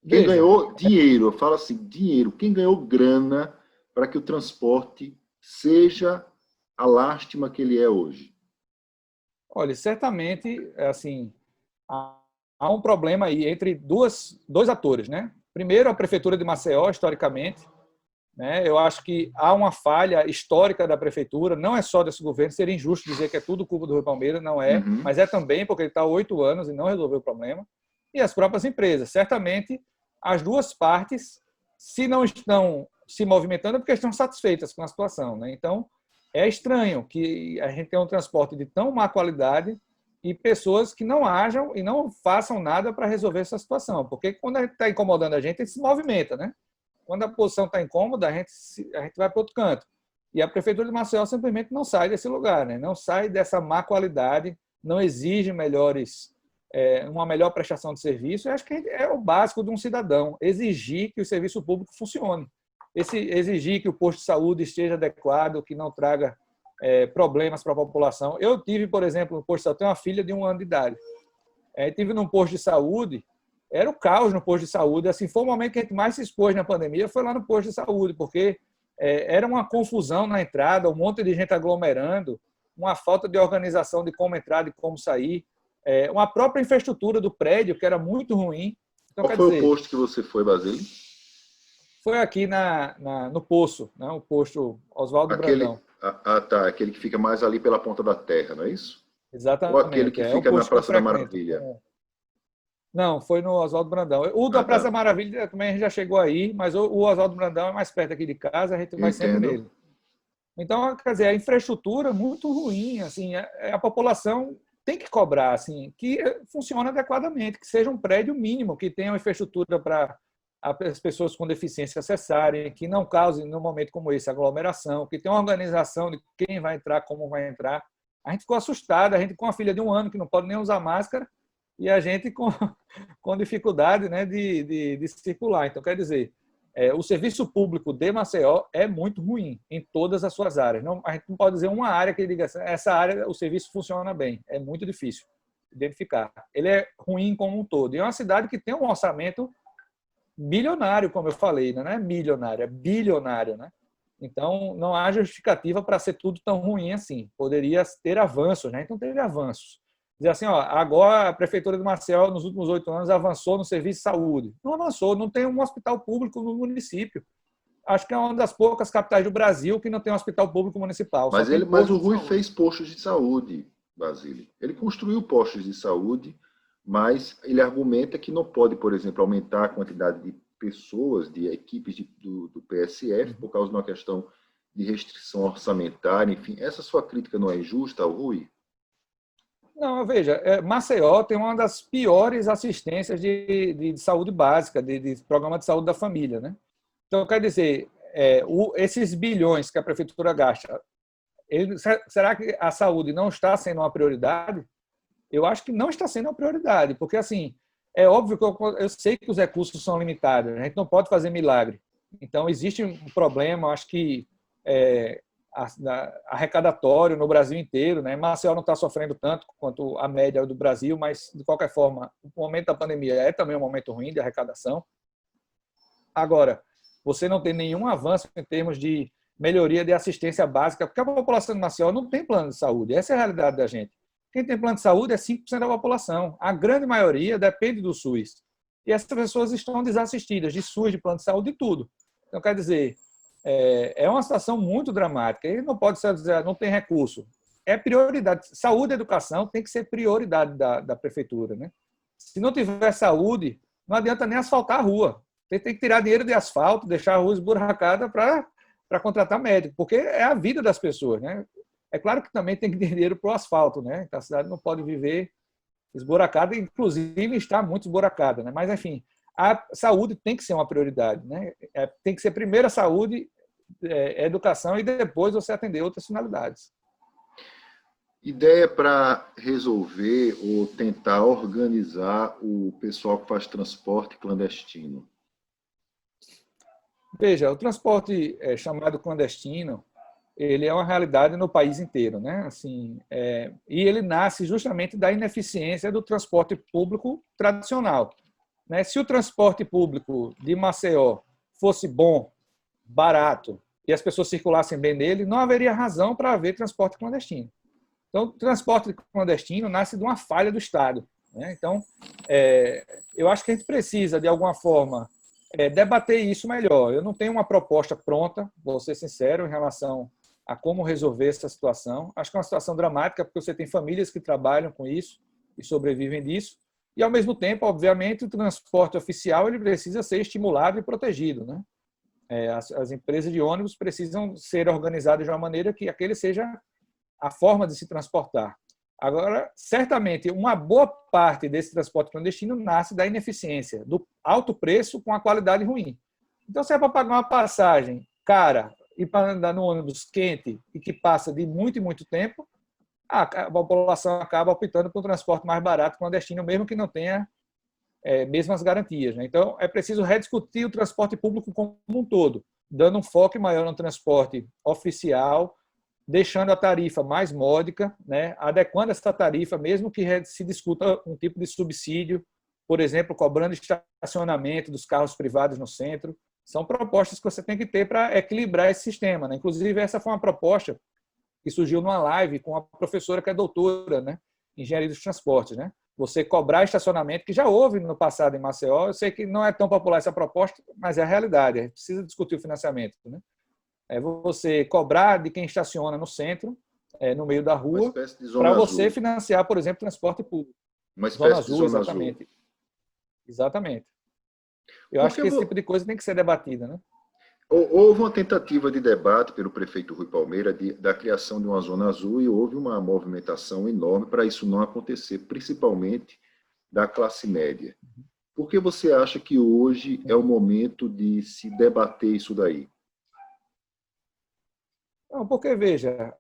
A: Quem ganhou dinheiro, eu falo assim, dinheiro, quem ganhou grana para que o transporte seja a lástima que ele é hoje?
B: Olha, certamente, assim, há um problema aí entre dois atores, né? Primeiro, a Prefeitura de Maceió, historicamente, né? Eu acho que há uma falha histórica da Prefeitura, não é só desse governo, seria injusto dizer que é tudo culpa do Rio Palmeiras, não é, mas é também porque ele está há 8 anos e não resolveu o problema, e as próprias empresas. Certamente, as duas partes, se não estão se movimentando, é porque estão satisfeitas com a situação, né? Então, é estranho que a gente tenha um transporte de tão má qualidade e pessoas que não ajam e não façam nada para resolver essa situação. Porque quando a gente está incomodando a gente se movimenta, né? Quando a posição está incômoda, a gente vai para outro canto. E a Prefeitura de Maceió simplesmente não sai desse lugar, né? Não sai dessa má qualidade, não exige uma melhor prestação de serviço. Eu acho que é o básico de um cidadão, exigir que o serviço público funcione. Exigir que o posto de saúde esteja adequado, que não traga problemas para a população. Eu tive, por exemplo, no posto de saúde, tenho uma filha de 1 ano de idade. Tive num posto de saúde, era o caos no posto de saúde. Assim, foi o momento que a gente mais se expôs na pandemia, foi lá no posto de saúde, porque era uma confusão na entrada, um monte de gente aglomerando, uma falta de organização de como entrar, de como sair, uma própria infraestrutura do prédio, que era muito ruim. Então,
A: qual foi o posto que você foi, Basílio?
B: Foi aqui no Poço, né? O posto Oswaldo Brandão.
A: Tá. Aquele que fica mais ali pela ponta da terra, não é isso?
B: Exatamente.
A: Ou aquele que fica na Praça da Maravilha?
B: Não, foi no Oswaldo Brandão. O da Praça da Maravilha também já chegou aí, mas o Oswaldo Brandão é mais perto aqui de casa, a gente vai sempre nele. Então, quer dizer, a infraestrutura é muito ruim, assim, a população tem que cobrar, assim, que funcione adequadamente, que seja um prédio mínimo, que tenha uma infraestrutura para as pessoas com deficiência acessarem, que não cause, num momento como esse, aglomeração, que tenha uma organização de quem vai entrar, como vai entrar. A gente ficou assustado, a gente com uma filha de 1 ano que não pode nem usar máscara e a gente com dificuldade, né, de circular. Então, quer dizer, o serviço público de Maceió é muito ruim em todas as suas áreas. Não, a gente não pode dizer uma área que diga essa área o serviço funciona bem. É muito difícil identificar. Ele é ruim como um todo. E é uma cidade que tem um orçamento bilionário, como eu falei, não é milionário, é bilionário, né? Então, não há justificativa para ser tudo tão ruim assim. Poderia ter avanços, né? Então, teve avanços. Dizer assim, agora a Prefeitura de Maceió, nos últimos 8 anos, avançou no serviço de saúde. Não avançou, não tem um hospital público no município. Acho que é uma das poucas capitais do Brasil que não tem um hospital público municipal.
A: Mas o Rui fez postos de saúde, Basílio. Ele construiu postos de saúde, mas ele argumenta que não pode, por exemplo, aumentar a quantidade de pessoas, de equipes do PSF, por causa de uma questão de restrição orçamentária, enfim. Essa sua crítica não é justa ao Rui?
B: Não, veja, Maceió tem uma das piores assistências de saúde básica, de programa de saúde da família, né? Então, quer dizer, esses bilhões que a prefeitura gasta, será que a saúde não está sendo uma prioridade? Eu acho que não está sendo uma prioridade, porque, assim, é óbvio que eu sei que os recursos são limitados, a gente não pode fazer milagre. Então, existe um problema, acho que arrecadatório no Brasil inteiro, né? Maceió não está sofrendo tanto quanto a média do Brasil, mas, de qualquer forma, o momento da pandemia é também um momento ruim de arrecadação. Agora, você não tem nenhum avanço em termos de melhoria de assistência básica, porque a população de Maceió não tem plano de saúde. Essa é a realidade da gente. Quem tem plano de saúde é 5% da população. A grande maioria depende do SUS. E essas pessoas estão desassistidas de SUS, de plano de saúde, de tudo. Então, quer dizer, é uma situação muito dramática. E não pode ser dizer, não tem recurso. é prioridade. Saúde e educação tem que ser prioridade da prefeitura, né? Se não tiver saúde, não adianta nem asfaltar a rua. Tem que tirar dinheiro de asfalto, deixar a rua esburacada para contratar médico, porque é a vida das pessoas, né? É claro que também tem que ter dinheiro para o asfalto, né? A cidade não pode viver esburacada, inclusive está muito esburacada, né? Mas, enfim, a saúde tem que ser uma prioridade, né? Tem que ser primeiro a saúde, a educação, e depois você atender outras finalidades.
A: Ideia para resolver ou tentar organizar o pessoal que faz transporte clandestino.
B: Veja, o transporte chamado clandestino, ele é uma realidade no país inteiro, né? Assim, e ele nasce justamente da ineficiência do transporte público tradicional, né? Se o transporte público de Maceió fosse bom, barato, e as pessoas circulassem bem nele, não haveria razão para haver transporte clandestino. Então, o transporte clandestino nasce de uma falha do Estado, né? Então, eu acho que a gente precisa, de alguma forma, debater isso melhor. Eu não tenho uma proposta pronta, vou ser sincero, em relação a como resolver essa situação. Acho que é uma situação dramática, porque você tem famílias que trabalham com isso e sobrevivem disso. E, ao mesmo tempo, obviamente, o transporte oficial ele precisa ser estimulado e protegido, né? As empresas de ônibus precisam ser organizadas de uma maneira que aquele seja a forma de se transportar. Agora, certamente, uma boa parte desse transporte clandestino nasce da ineficiência, do alto preço com a qualidade ruim. Então, se é para pagar uma passagem cara e para andar no ônibus quente e que passa de muito e muito tempo, a população acaba optando por um transporte mais barato clandestino, mesmo que não tenha mesmas garantias, né? Então, é preciso rediscutir o transporte público como um todo, dando um foco maior no transporte oficial, deixando a tarifa mais módica, né? Adequando essa tarifa, mesmo que se discuta um tipo de subsídio, por exemplo, cobrando estacionamento dos carros privados no centro. São propostas que você tem que ter para equilibrar esse sistema, né? Inclusive, essa foi uma proposta que surgiu numa live com uma professora que é doutora, né, em engenharia dos transportes, né? Você cobrar estacionamento, que já houve no passado em Maceió. Eu sei que não é tão popular essa proposta, mas é a realidade. A gente precisa discutir o financiamento, né? Você cobrar de quem estaciona no centro, no meio da
A: Uma
B: rua,
A: espécie de
B: para
A: zona
B: você
A: azul.
B: financiar, por exemplo, transporte público.
A: Uma
B: Zona
A: espécie de
B: azul,
A: zona azul.
B: exatamente. Exatamente. Eu acho
A: Porque
B: que esse tipo de coisa tem que ser debatida, né?
A: houve uma tentativa de debate pelo prefeito Rui Palmeira da criação de uma zona azul e houve uma movimentação enorme para isso não acontecer, principalmente da classe média. Por que você acha que hoje é o momento de se debater isso daí?
B: Não, porque, veja,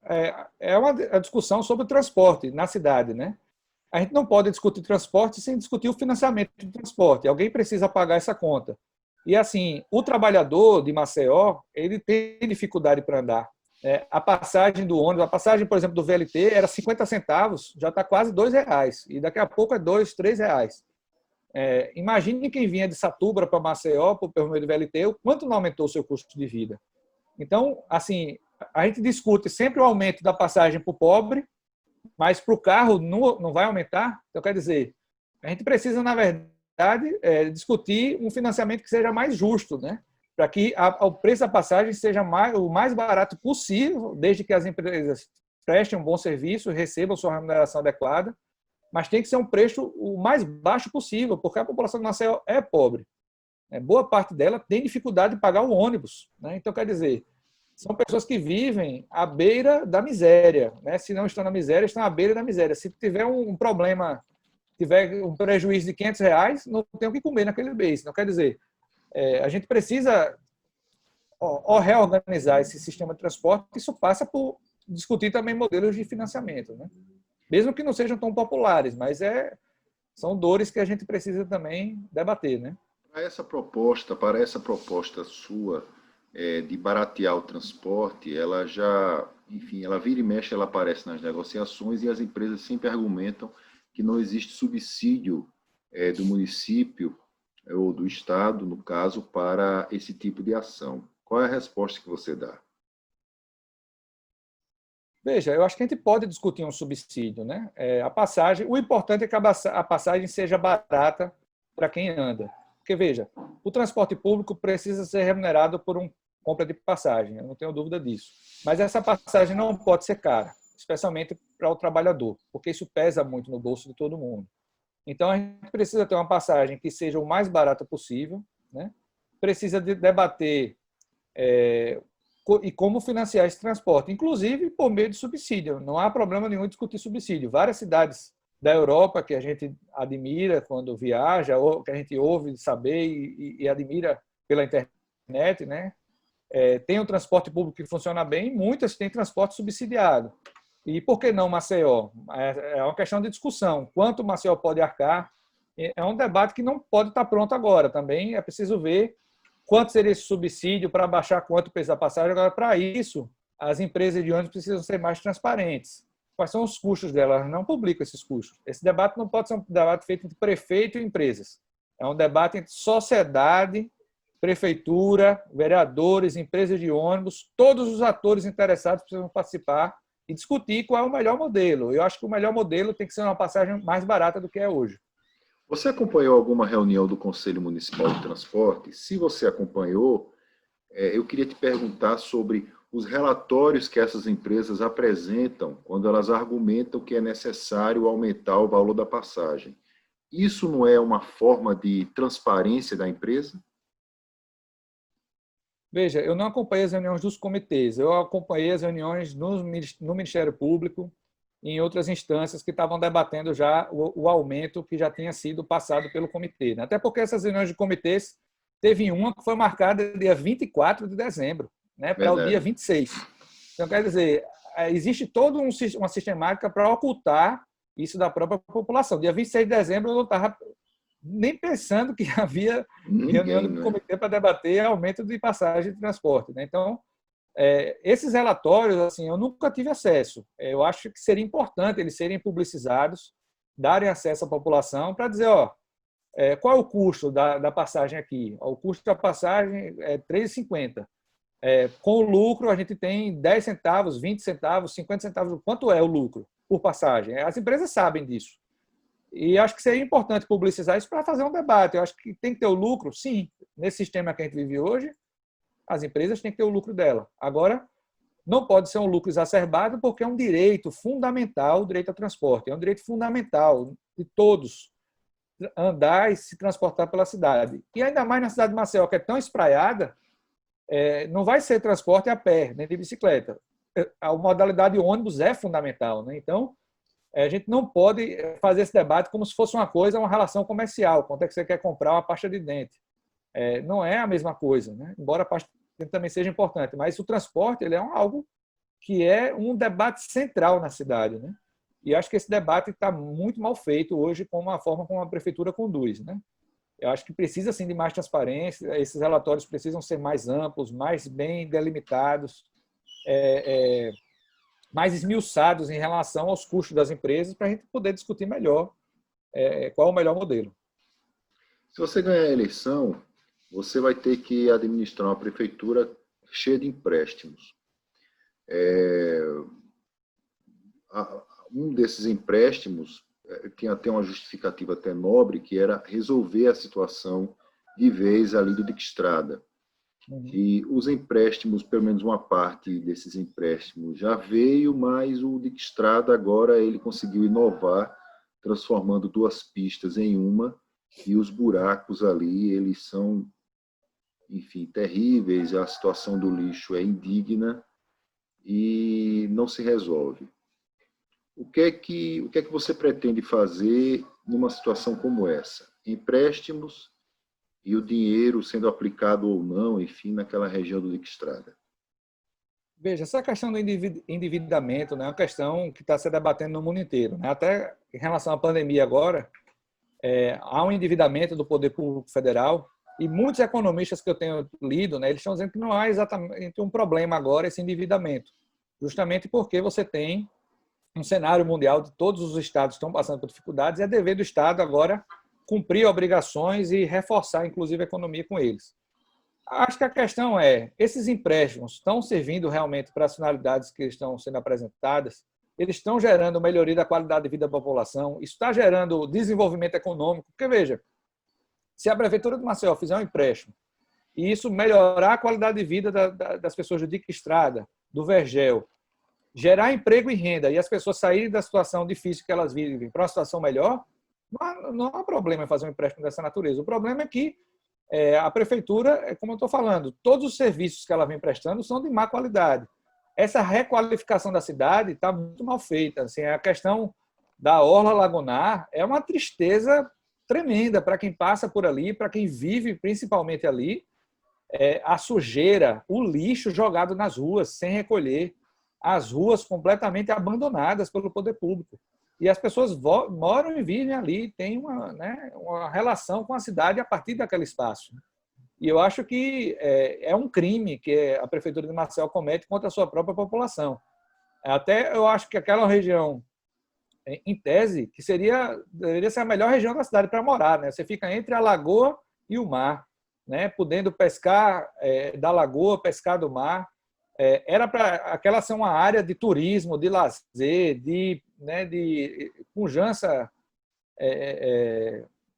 B: é uma discussão sobre o transporte na cidade, né? A gente não pode discutir transporte sem discutir o financiamento do transporte. Alguém precisa pagar essa conta. E, assim, o trabalhador de Maceió, ele tem dificuldade para andar. A passagem do ônibus, a passagem, por exemplo, do VLT era 50 centavos, já está quase R$ 2. E daqui a pouco é R$ 2, R$ 3. Imagine quem vinha de Satuba para Maceió, pelo meio do VLT, o quanto não aumentou o seu custo de vida. Então, assim, a gente discute sempre o aumento da passagem para o pobre, mas para o carro não vai aumentar. Então, quer dizer, a gente precisa, na verdade, discutir um financiamento que seja mais justo, né? Para que o preço da passagem seja o mais barato possível, desde que as empresas prestem um bom serviço, recebam sua remuneração adequada, mas tem que ser um preço o mais baixo possível, porque a população de Maceió é pobre. Boa parte dela tem dificuldade de pagar o ônibus, né? Então, quer dizer, são pessoas que vivem à beira da miséria, né? Se não estão na miséria, estão à beira da miséria. Se tiver um problema, tiver um prejuízo de R$ 500, não tem o que comer naquele mês. Não quer dizer, a gente precisa reorganizar esse sistema de transporte. Isso passa por discutir também modelos de financiamento, né? Mesmo que não sejam tão populares, mas são dores que a gente precisa também debater, né?
A: Para essa proposta sua de baratear o transporte, ela já, enfim, ela vira e mexe, ela aparece nas negociações e as empresas sempre argumentam que não existe subsídio do município ou do estado, no caso, para esse tipo de ação. Qual é a resposta que você dá?
B: Veja, eu acho que a gente pode discutir um subsídio, né? A passagem, o importante é que a passagem seja barata para quem anda. Porque, veja, o transporte público precisa ser remunerado por uma compra de passagem, eu não tenho dúvida disso. Mas essa passagem não pode ser cara. especialmente para o trabalhador, porque isso pesa muito no bolso de todo mundo. Então, a gente precisa ter uma passagem que seja o mais barata possível, né? Precisa debater e como financiar esse transporte, inclusive por meio de subsídio. Não há problema nenhum em discutir subsídio. Várias cidades da Europa que a gente admira quando viaja, ou que a gente ouve saber e admira pela internet, né? Tem um transporte público que funciona bem, muitas têm transporte subsidiado. E por que não Maceió? É uma questão de discussão. Quanto Maceió pode arcar? É um debate que não pode estar pronto agora. Também é preciso ver quanto seria esse subsídio para baixar quanto o preço da passagem. Agora, para isso, as empresas de ônibus precisam ser mais transparentes. Quais são os custos delas? Elas não publicam esses custos. Esse debate não pode ser um debate feito entre prefeito e empresas. É um debate entre sociedade, prefeitura, vereadores, empresas de ônibus, todos os atores interessados precisam participar e discutir qual é o melhor modelo. Eu acho que o melhor modelo tem que ser uma passagem mais barata do que é hoje.
A: Você acompanhou alguma reunião do Conselho Municipal de Transporte? Se você acompanhou, eu queria te perguntar sobre os relatórios que essas empresas apresentam quando elas argumentam que é necessário aumentar o valor da passagem. Isso não é uma forma de transparência da empresa?
B: Veja, eu não acompanhei as reuniões dos comitês, eu acompanhei as reuniões no Ministério Público e em outras instâncias que estavam debatendo já o aumento que já tinha sido passado pelo comitê. Até porque essas reuniões de comitês, teve uma que foi marcada dia 24 de dezembro, né, para o dia 26. Então, quer dizer, existe toda uma sistemática para ocultar isso da própria população. Dia 26 de dezembro eu não estava nem pensando que havia reunião do comitê para debater aumento de passagem de transporte, né? Então, esses relatórios, assim, eu nunca tive acesso. Eu acho que seria importante eles serem publicizados, darem acesso à população para dizer, qual é o custo da passagem aqui? O custo da passagem é R$ 3,50. Com o lucro, a gente tem 10 centavos, 20 centavos, 50 centavos. Quanto é o lucro por passagem? As empresas sabem disso. E acho que seria importante publicizar isso para fazer um debate. Eu acho que tem que ter o lucro, sim. Nesse sistema que a gente vive hoje, as empresas têm que ter o lucro dela. Agora, não pode ser um lucro exacerbado porque é um direito fundamental, o direito ao transporte. É um direito fundamental de todos andar e se transportar pela cidade. E ainda mais na cidade de Maceió, que é tão espraiada, não vai ser transporte a pé, nem de bicicleta. A modalidade ônibus é fundamental, né? Então, a gente não pode fazer esse debate como se fosse uma relação comercial. Quanto é que você quer comprar uma pasta de dente? Não é a mesma coisa, né? Embora a pasta de dente também seja importante, mas o transporte ele é algo que é um debate central na cidade, né? E acho que esse debate está muito mal feito hoje com a forma como a prefeitura conduz, né? Eu acho que precisa sim de mais transparência, esses relatórios precisam ser mais amplos, mais bem delimitados, mais esmiuçados em relação aos custos das empresas para a gente poder discutir melhor qual é o melhor modelo.
A: Se você ganhar a eleição, você vai ter que administrar uma prefeitura cheia de empréstimos. Um desses empréstimos tinha até uma justificativa até nobre, que era resolver a situação de vez ali do Dijkstrada. E os empréstimos, pelo menos uma parte desses empréstimos já veio, mas o Dijkstrada agora ele conseguiu inovar, transformando 2 pistas em uma, e os buracos ali, eles são, enfim, terríveis, a situação do lixo é indigna e não se resolve. O que é que você pretende fazer numa situação como essa? Empréstimos e o dinheiro sendo aplicado ou não, enfim, naquela região do Dijkstrada.
B: Veja, essa questão do endividamento, né, é uma questão que está se debatendo no mundo inteiro, né? Até em relação à pandemia agora, há um endividamento do poder público federal e muitos economistas que eu tenho lido, né, eles estão dizendo que não há exatamente um problema agora esse endividamento, justamente porque você tem um cenário mundial de todos os estados estão passando por dificuldades e é dever do Estado agora cumprir obrigações e reforçar, inclusive, a economia com eles. Acho que a questão esses empréstimos estão servindo realmente para as finalidades que estão sendo apresentadas? Eles estão gerando melhoria da qualidade de vida da população? Isso está gerando desenvolvimento econômico? Porque, veja, se a Prefeitura de Maceió fizer um empréstimo e isso melhorar a qualidade de vida das pessoas do Dijkstrada, do Vergel, gerar emprego e renda e as pessoas saírem da situação difícil que elas vivem para uma situação melhor, não há problema em fazer um empréstimo dessa natureza. O problema é que a prefeitura, como eu estou falando, todos os serviços que ela vem prestando são de má qualidade. Essa requalificação da cidade está muito mal feita. Assim, a questão da orla lagunar é uma tristeza tremenda para quem passa por ali, para quem vive principalmente ali. A sujeira, o lixo jogado nas ruas sem recolher, as ruas completamente abandonadas pelo poder público. E as pessoas moram e vivem ali, têm uma relação com a cidade a partir daquele espaço. E eu acho que é um crime que a Prefeitura de Maceió comete contra a sua própria população. Até eu acho que aquela região, em tese, que deveria ser a melhor região da cidade para morar, né? Você fica entre a lagoa e o mar, né? Podendo pescar da lagoa, pescar do mar. Era para aquela ser uma área de turismo, de lazer, de pujança,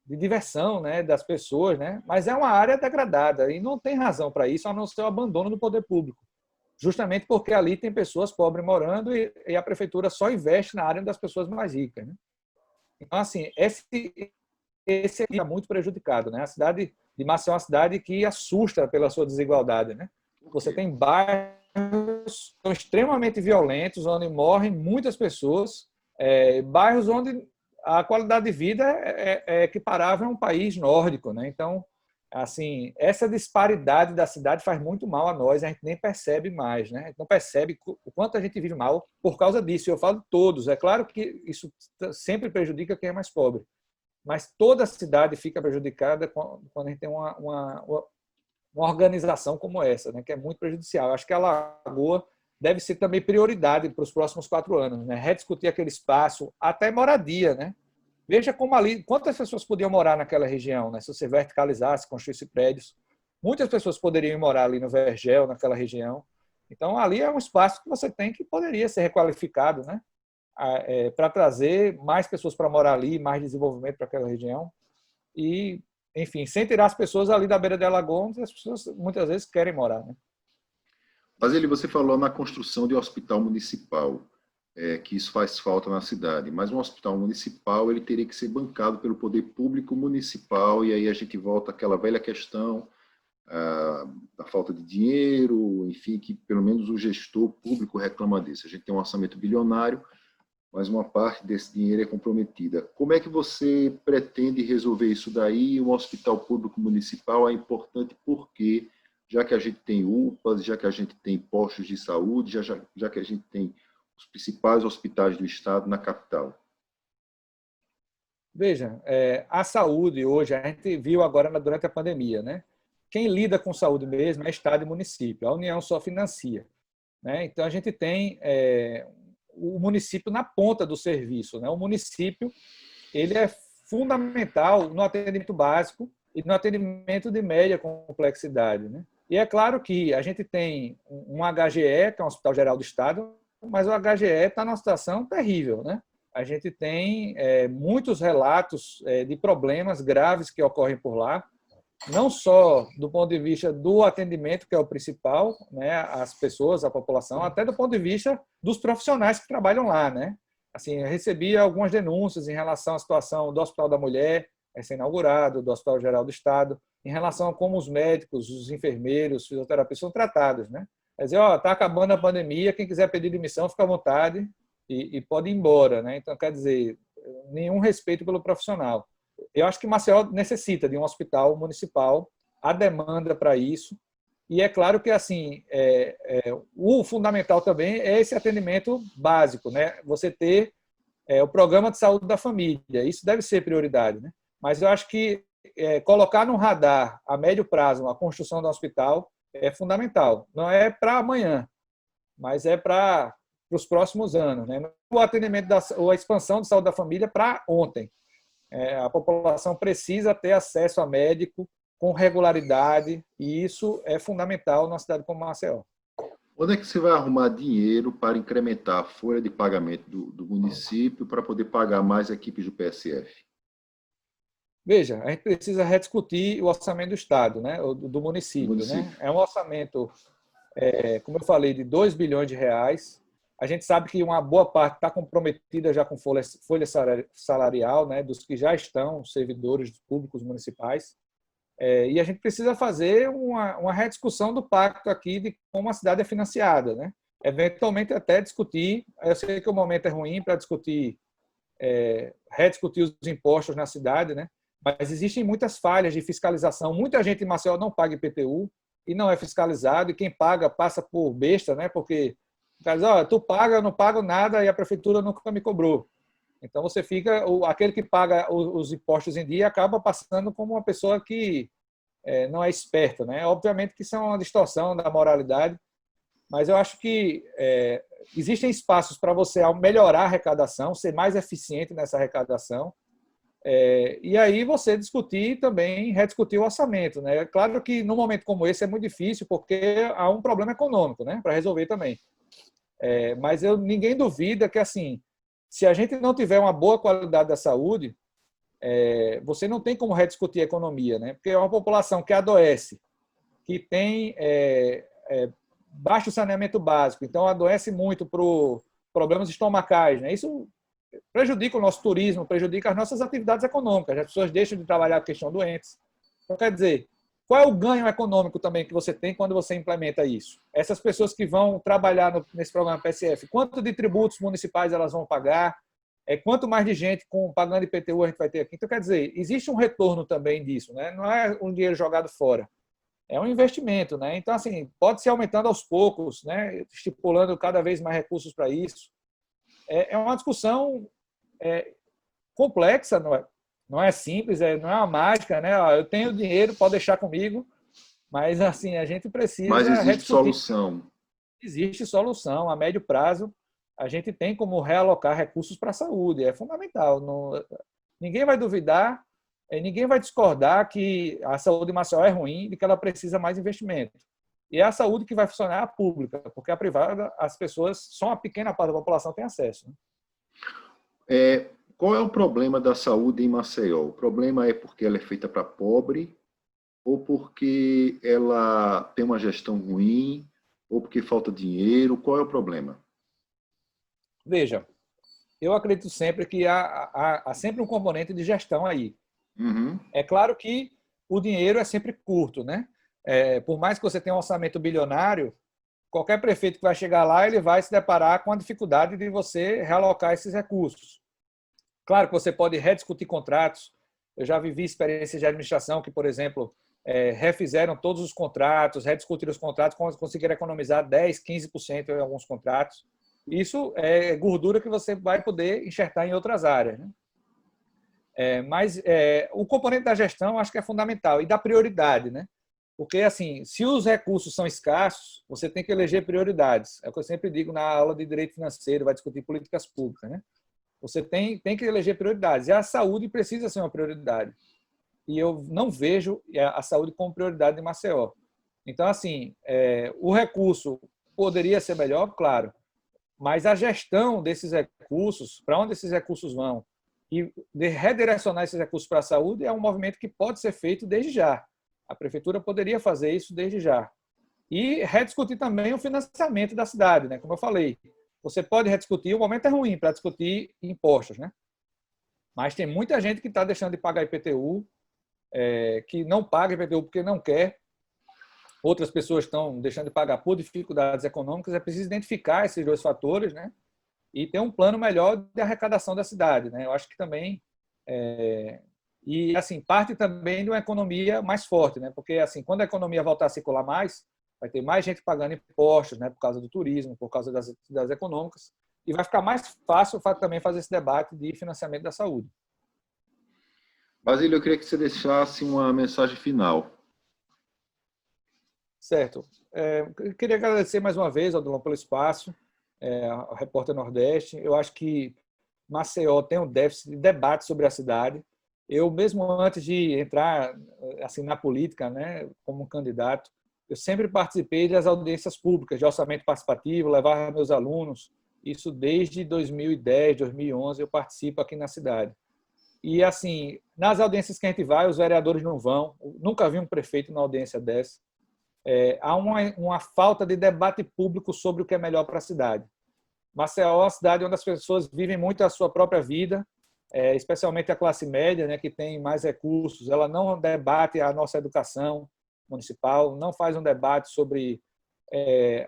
B: de diversão, né, das pessoas, né? Mas é uma área degradada e não tem razão para isso, a não ser o abandono do poder público. Justamente porque ali tem pessoas pobres morando e a prefeitura só investe na área das pessoas mais ricas, né? Então, assim, esse aqui é muito prejudicado, né? A cidade de Maceió é uma cidade que assusta pela sua desigualdade, né? Você tem bairros que são extremamente violentos, onde morrem muitas pessoas, bairros onde a qualidade de vida é equiparável a um país nórdico, né? Então, assim, essa disparidade da cidade faz muito mal a nós, a gente nem percebe mais, né? A gente não percebe o quanto a gente vive mal por causa disso. Eu falo de todos. É claro que isso sempre prejudica quem é mais pobre, mas toda a cidade fica prejudicada quando a gente tem uma organização como essa, né? Que é muito prejudicial. Eu acho que a lagoa deve ser também prioridade para os próximos 4 anos, né? Rediscutir aquele espaço, até moradia, né? Veja como ali, quantas pessoas podiam morar naquela região, né? Se você verticalizasse, construísse prédios, muitas pessoas poderiam morar ali no Vergel, naquela região. Então, ali é um espaço que você tem que poderia ser requalificado, né? Para trazer mais pessoas para morar ali, mais desenvolvimento para aquela região. E, enfim, sem tirar as pessoas ali da beira da lagoa, onde as pessoas muitas vezes querem morar, né?
A: Mas você falou na construção de um hospital municipal, que isso faz falta na cidade, mas um hospital municipal ele teria que ser bancado pelo poder público municipal, e aí a gente volta àquela velha questão da falta de dinheiro, enfim, que pelo menos o gestor público reclama disso. A gente tem um orçamento bilionário, mas uma parte desse dinheiro é comprometida. Como é que você pretende resolver isso daí? Um hospital público municipal é importante porque, já que a gente tem UPAs, já que a gente tem postos de saúde, já que a gente tem os principais hospitais do estado na capital.
B: Veja, a saúde hoje, a gente viu agora durante a pandemia, né? Quem lida com saúde mesmo é Estado e município, a União só financia, né? Então, a gente tem o município na ponta do serviço, né? O município ele é fundamental no atendimento básico e no atendimento de média complexidade, né? E é claro que a gente tem um HGE, que é um Hospital Geral do Estado, mas o HGE está numa situação terrível, né? A gente tem muitos relatos de problemas graves que ocorrem por lá, não só do ponto de vista do atendimento, que é o principal, né, as pessoas, a população, até do ponto de vista dos profissionais que trabalham lá, né? Assim, eu recebi algumas denúncias em relação à situação do Hospital da Mulher, recém-inaugurado, do Hospital Geral do Estado, em relação a como os médicos, os enfermeiros, os fisioterapeutas são tratados, né? Quer dizer, está acabando a pandemia, quem quiser pedir demissão, fica à vontade e pode ir embora, né? Então, quer dizer, nenhum respeito pelo profissional. Eu acho que Maceió necessita de um hospital municipal, há demanda para isso, e é claro que assim o fundamental também é esse atendimento básico, né? Você ter o programa de saúde da família, isso deve ser prioridade, né? Mas eu acho que colocar no radar a médio prazo a construção do hospital é fundamental. Não é para amanhã, mas é para os próximos anos, né? O atendimento ou a expansão de saúde da família para ontem. A população precisa ter acesso a médico com regularidade e isso é fundamental numa cidade como Maceió.
A: Onde é que você vai arrumar dinheiro para incrementar a folha de pagamento do município para poder pagar mais equipes do PSF?
B: Veja, a gente precisa rediscutir o orçamento do Estado, né, do município. Né? É um orçamento, como eu falei, de 2 bilhões de reais. A gente sabe que uma boa parte está comprometida já com folha salarial, né, dos que já estão servidores públicos municipais. E a gente precisa fazer uma rediscussão do pacto aqui de como a cidade é financiada, né? Eventualmente até discutir, eu sei que o momento é ruim para discutir, rediscutir os impostos na cidade, né? Mas existem muitas falhas de fiscalização. Muita gente em Maceió não paga IPTU e não é fiscalizado, e quem paga passa por besta, né? Porque o cara diz, tu paga, eu não pago nada e a prefeitura nunca me cobrou. Então você fica, aquele que paga os impostos em dia acaba passando como uma pessoa que não é esperta, né? Obviamente que isso é uma distorção da moralidade, mas eu acho que existem espaços para você melhorar a arrecadação, ser mais eficiente nessa arrecadação, e aí você discutir também, rediscutir o orçamento, né? Claro que num momento como esse é muito difícil, porque há um problema econômico, né, para resolver também. Mas ninguém duvida que, assim, se a gente não tiver uma boa qualidade da saúde, você não tem como rediscutir a economia, né? Porque é uma população que adoece, que tem baixo saneamento básico, então adoece muito por problemas estomacais, né? Isso prejudica o nosso turismo, prejudica as nossas atividades econômicas, as pessoas deixam de trabalhar porque estão doentes. Então, quer dizer, qual é o ganho econômico também que você tem quando você implementa isso? Essas pessoas que vão trabalhar nesse programa PSF, quanto de tributos municipais elas vão pagar? Quanto mais de gente pagando IPTU a gente vai ter aqui? Então, quer dizer, existe um retorno também disso, né? Não é um dinheiro jogado fora, é um investimento, né? Então, assim, pode ser aumentando aos poucos, né? Estipulando cada vez mais recursos para isso. É uma discussão complexa, não é simples, não é uma mágica, né? Eu tenho dinheiro, pode deixar comigo, mas assim a gente
A: Mas
B: precisa
A: existe
B: rediscutir.
A: solução.
B: Existe solução a médio prazo. A gente tem como realocar recursos para a saúde, é fundamental. Ninguém vai duvidar, ninguém vai discordar que a saúde de Maceió é ruim e que ela precisa mais investimento. E é a saúde que vai funcionar a pública, porque a privada, as pessoas, só uma pequena parte da população tem acesso, né?
A: Qual é o problema da saúde em Maceió? O problema é porque ela é feita para pobre, ou porque ela tem uma gestão ruim, ou porque falta dinheiro? Qual é o problema?
B: Veja, eu acredito sempre que há sempre um componente de gestão aí.
A: Uhum.
B: É claro que o dinheiro é sempre curto, né? Por mais que você tenha um orçamento bilionário, qualquer prefeito que vai chegar lá, ele vai se deparar com a dificuldade de você realocar esses recursos. Claro que você pode rediscutir contratos. Eu já vivi experiências de administração que, por exemplo, refizeram todos os contratos, rediscutiram os contratos, conseguiram economizar 10%, 15% em alguns contratos. Isso é gordura que você vai poder enxertar em outras áreas, né? Mas o componente da gestão acho que é fundamental e da prioridade, né? Porque, assim, se os recursos são escassos, você tem que eleger prioridades. É o que eu sempre digo na aula de direito financeiro, vai discutir políticas públicas, né? Você tem que eleger prioridades. E a saúde precisa ser uma prioridade. E eu não vejo a saúde como prioridade em Maceió. Então, assim, o recurso poderia ser melhor, claro, mas a gestão desses recursos, para onde esses recursos vão, e de redirecionar esses recursos para a saúde é um movimento que pode ser feito desde já. A prefeitura poderia fazer isso desde já. E rediscutir também o financiamento da cidade, né? Como eu falei, você pode rediscutir, o momento é ruim para discutir impostos, né? Mas tem muita gente que está deixando de pagar IPTU, que não paga IPTU porque não quer. Outras pessoas estão deixando de pagar por dificuldades econômicas. É preciso identificar esses dois fatores, né? E ter um plano melhor de arrecadação da cidade, né? Eu acho que também e assim parte também de uma economia mais forte, né? Porque assim, quando a economia voltar a circular mais, vai ter mais gente pagando impostos, né? Por causa do turismo, por causa das atividades econômicas, e vai ficar mais fácil também fazer esse debate de financiamento da saúde.
A: Basílio, eu queria que você deixasse uma mensagem final.
B: Certo. Eu queria agradecer mais uma vez, Odilon, pelo espaço, ao Repórter Nordeste. Eu acho que Maceió tem um déficit de debate sobre a cidade. Eu, mesmo antes de entrar assim, na política, né, como candidato, eu sempre participei das audiências públicas de orçamento participativo, levava meus alunos. Isso desde 2010, 2011, eu participo aqui na cidade. E, assim, nas audiências que a gente vai, os vereadores não vão. Eu nunca vi um prefeito numa audiência dessa. Há uma falta de debate público sobre o que é melhor para a cidade. Maceió é uma cidade onde as pessoas vivem muito a sua própria vida, especialmente a classe média, né, que tem mais recursos. Ela não debate a nossa educação municipal, não faz um debate sobre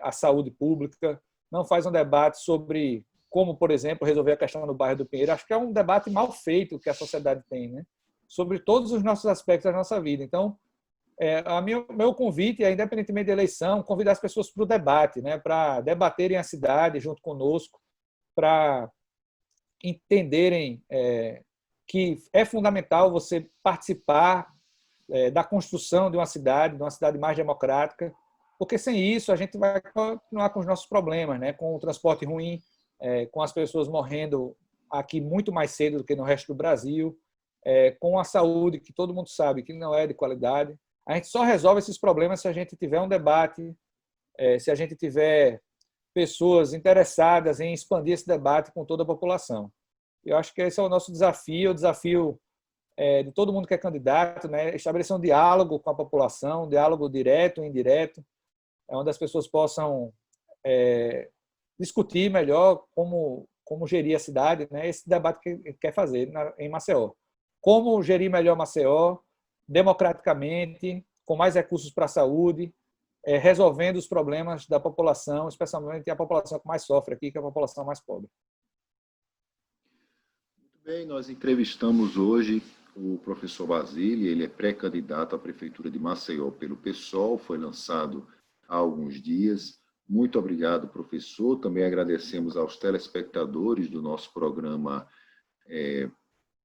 B: a saúde pública, não faz um debate sobre como, por exemplo, resolver a questão no bairro do Pinheiro. Acho que é um debate mal feito que a sociedade tem, né, sobre todos os nossos aspectos da nossa vida. Então, meu convite é, independentemente da eleição, convidar as pessoas para o debate, né, para debaterem a cidade junto conosco, para entenderem que é fundamental você participar da construção de uma cidade mais democrática, porque sem isso a gente vai continuar com os nossos problemas, né? Com o transporte ruim, com as pessoas morrendo aqui muito mais cedo do que no resto do Brasil, com a saúde que todo mundo sabe que não é de qualidade. A gente só resolve esses problemas se a gente tiver um debate, se a gente tiver pessoas interessadas em expandir esse debate com toda a população. Eu acho que esse é o nosso desafio, o desafio de todo mundo que é candidato, né? Estabelecer um diálogo com a população, um diálogo direto e indireto, onde as pessoas possam discutir melhor como gerir a cidade, né? Esse debate que quer fazer em Maceió. Como gerir melhor Maceió, democraticamente, com mais recursos para a saúde, resolvendo os problemas da população, especialmente a população que mais sofre aqui, que é a população mais pobre.
A: Muito bem, nós entrevistamos hoje o professor Basílio, ele é pré-candidato à Prefeitura de Maceió pelo PSOL, foi lançado há alguns dias. Muito obrigado, professor. Também agradecemos aos telespectadores do nosso programa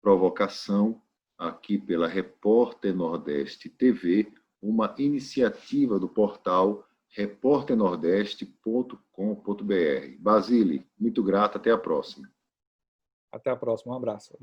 A: Provocação, aqui pela Repórter Nordeste TV, uma iniciativa do portal repórternordeste.com.br. Basílio, muito grato, até a próxima.
B: Até a próxima, um abraço.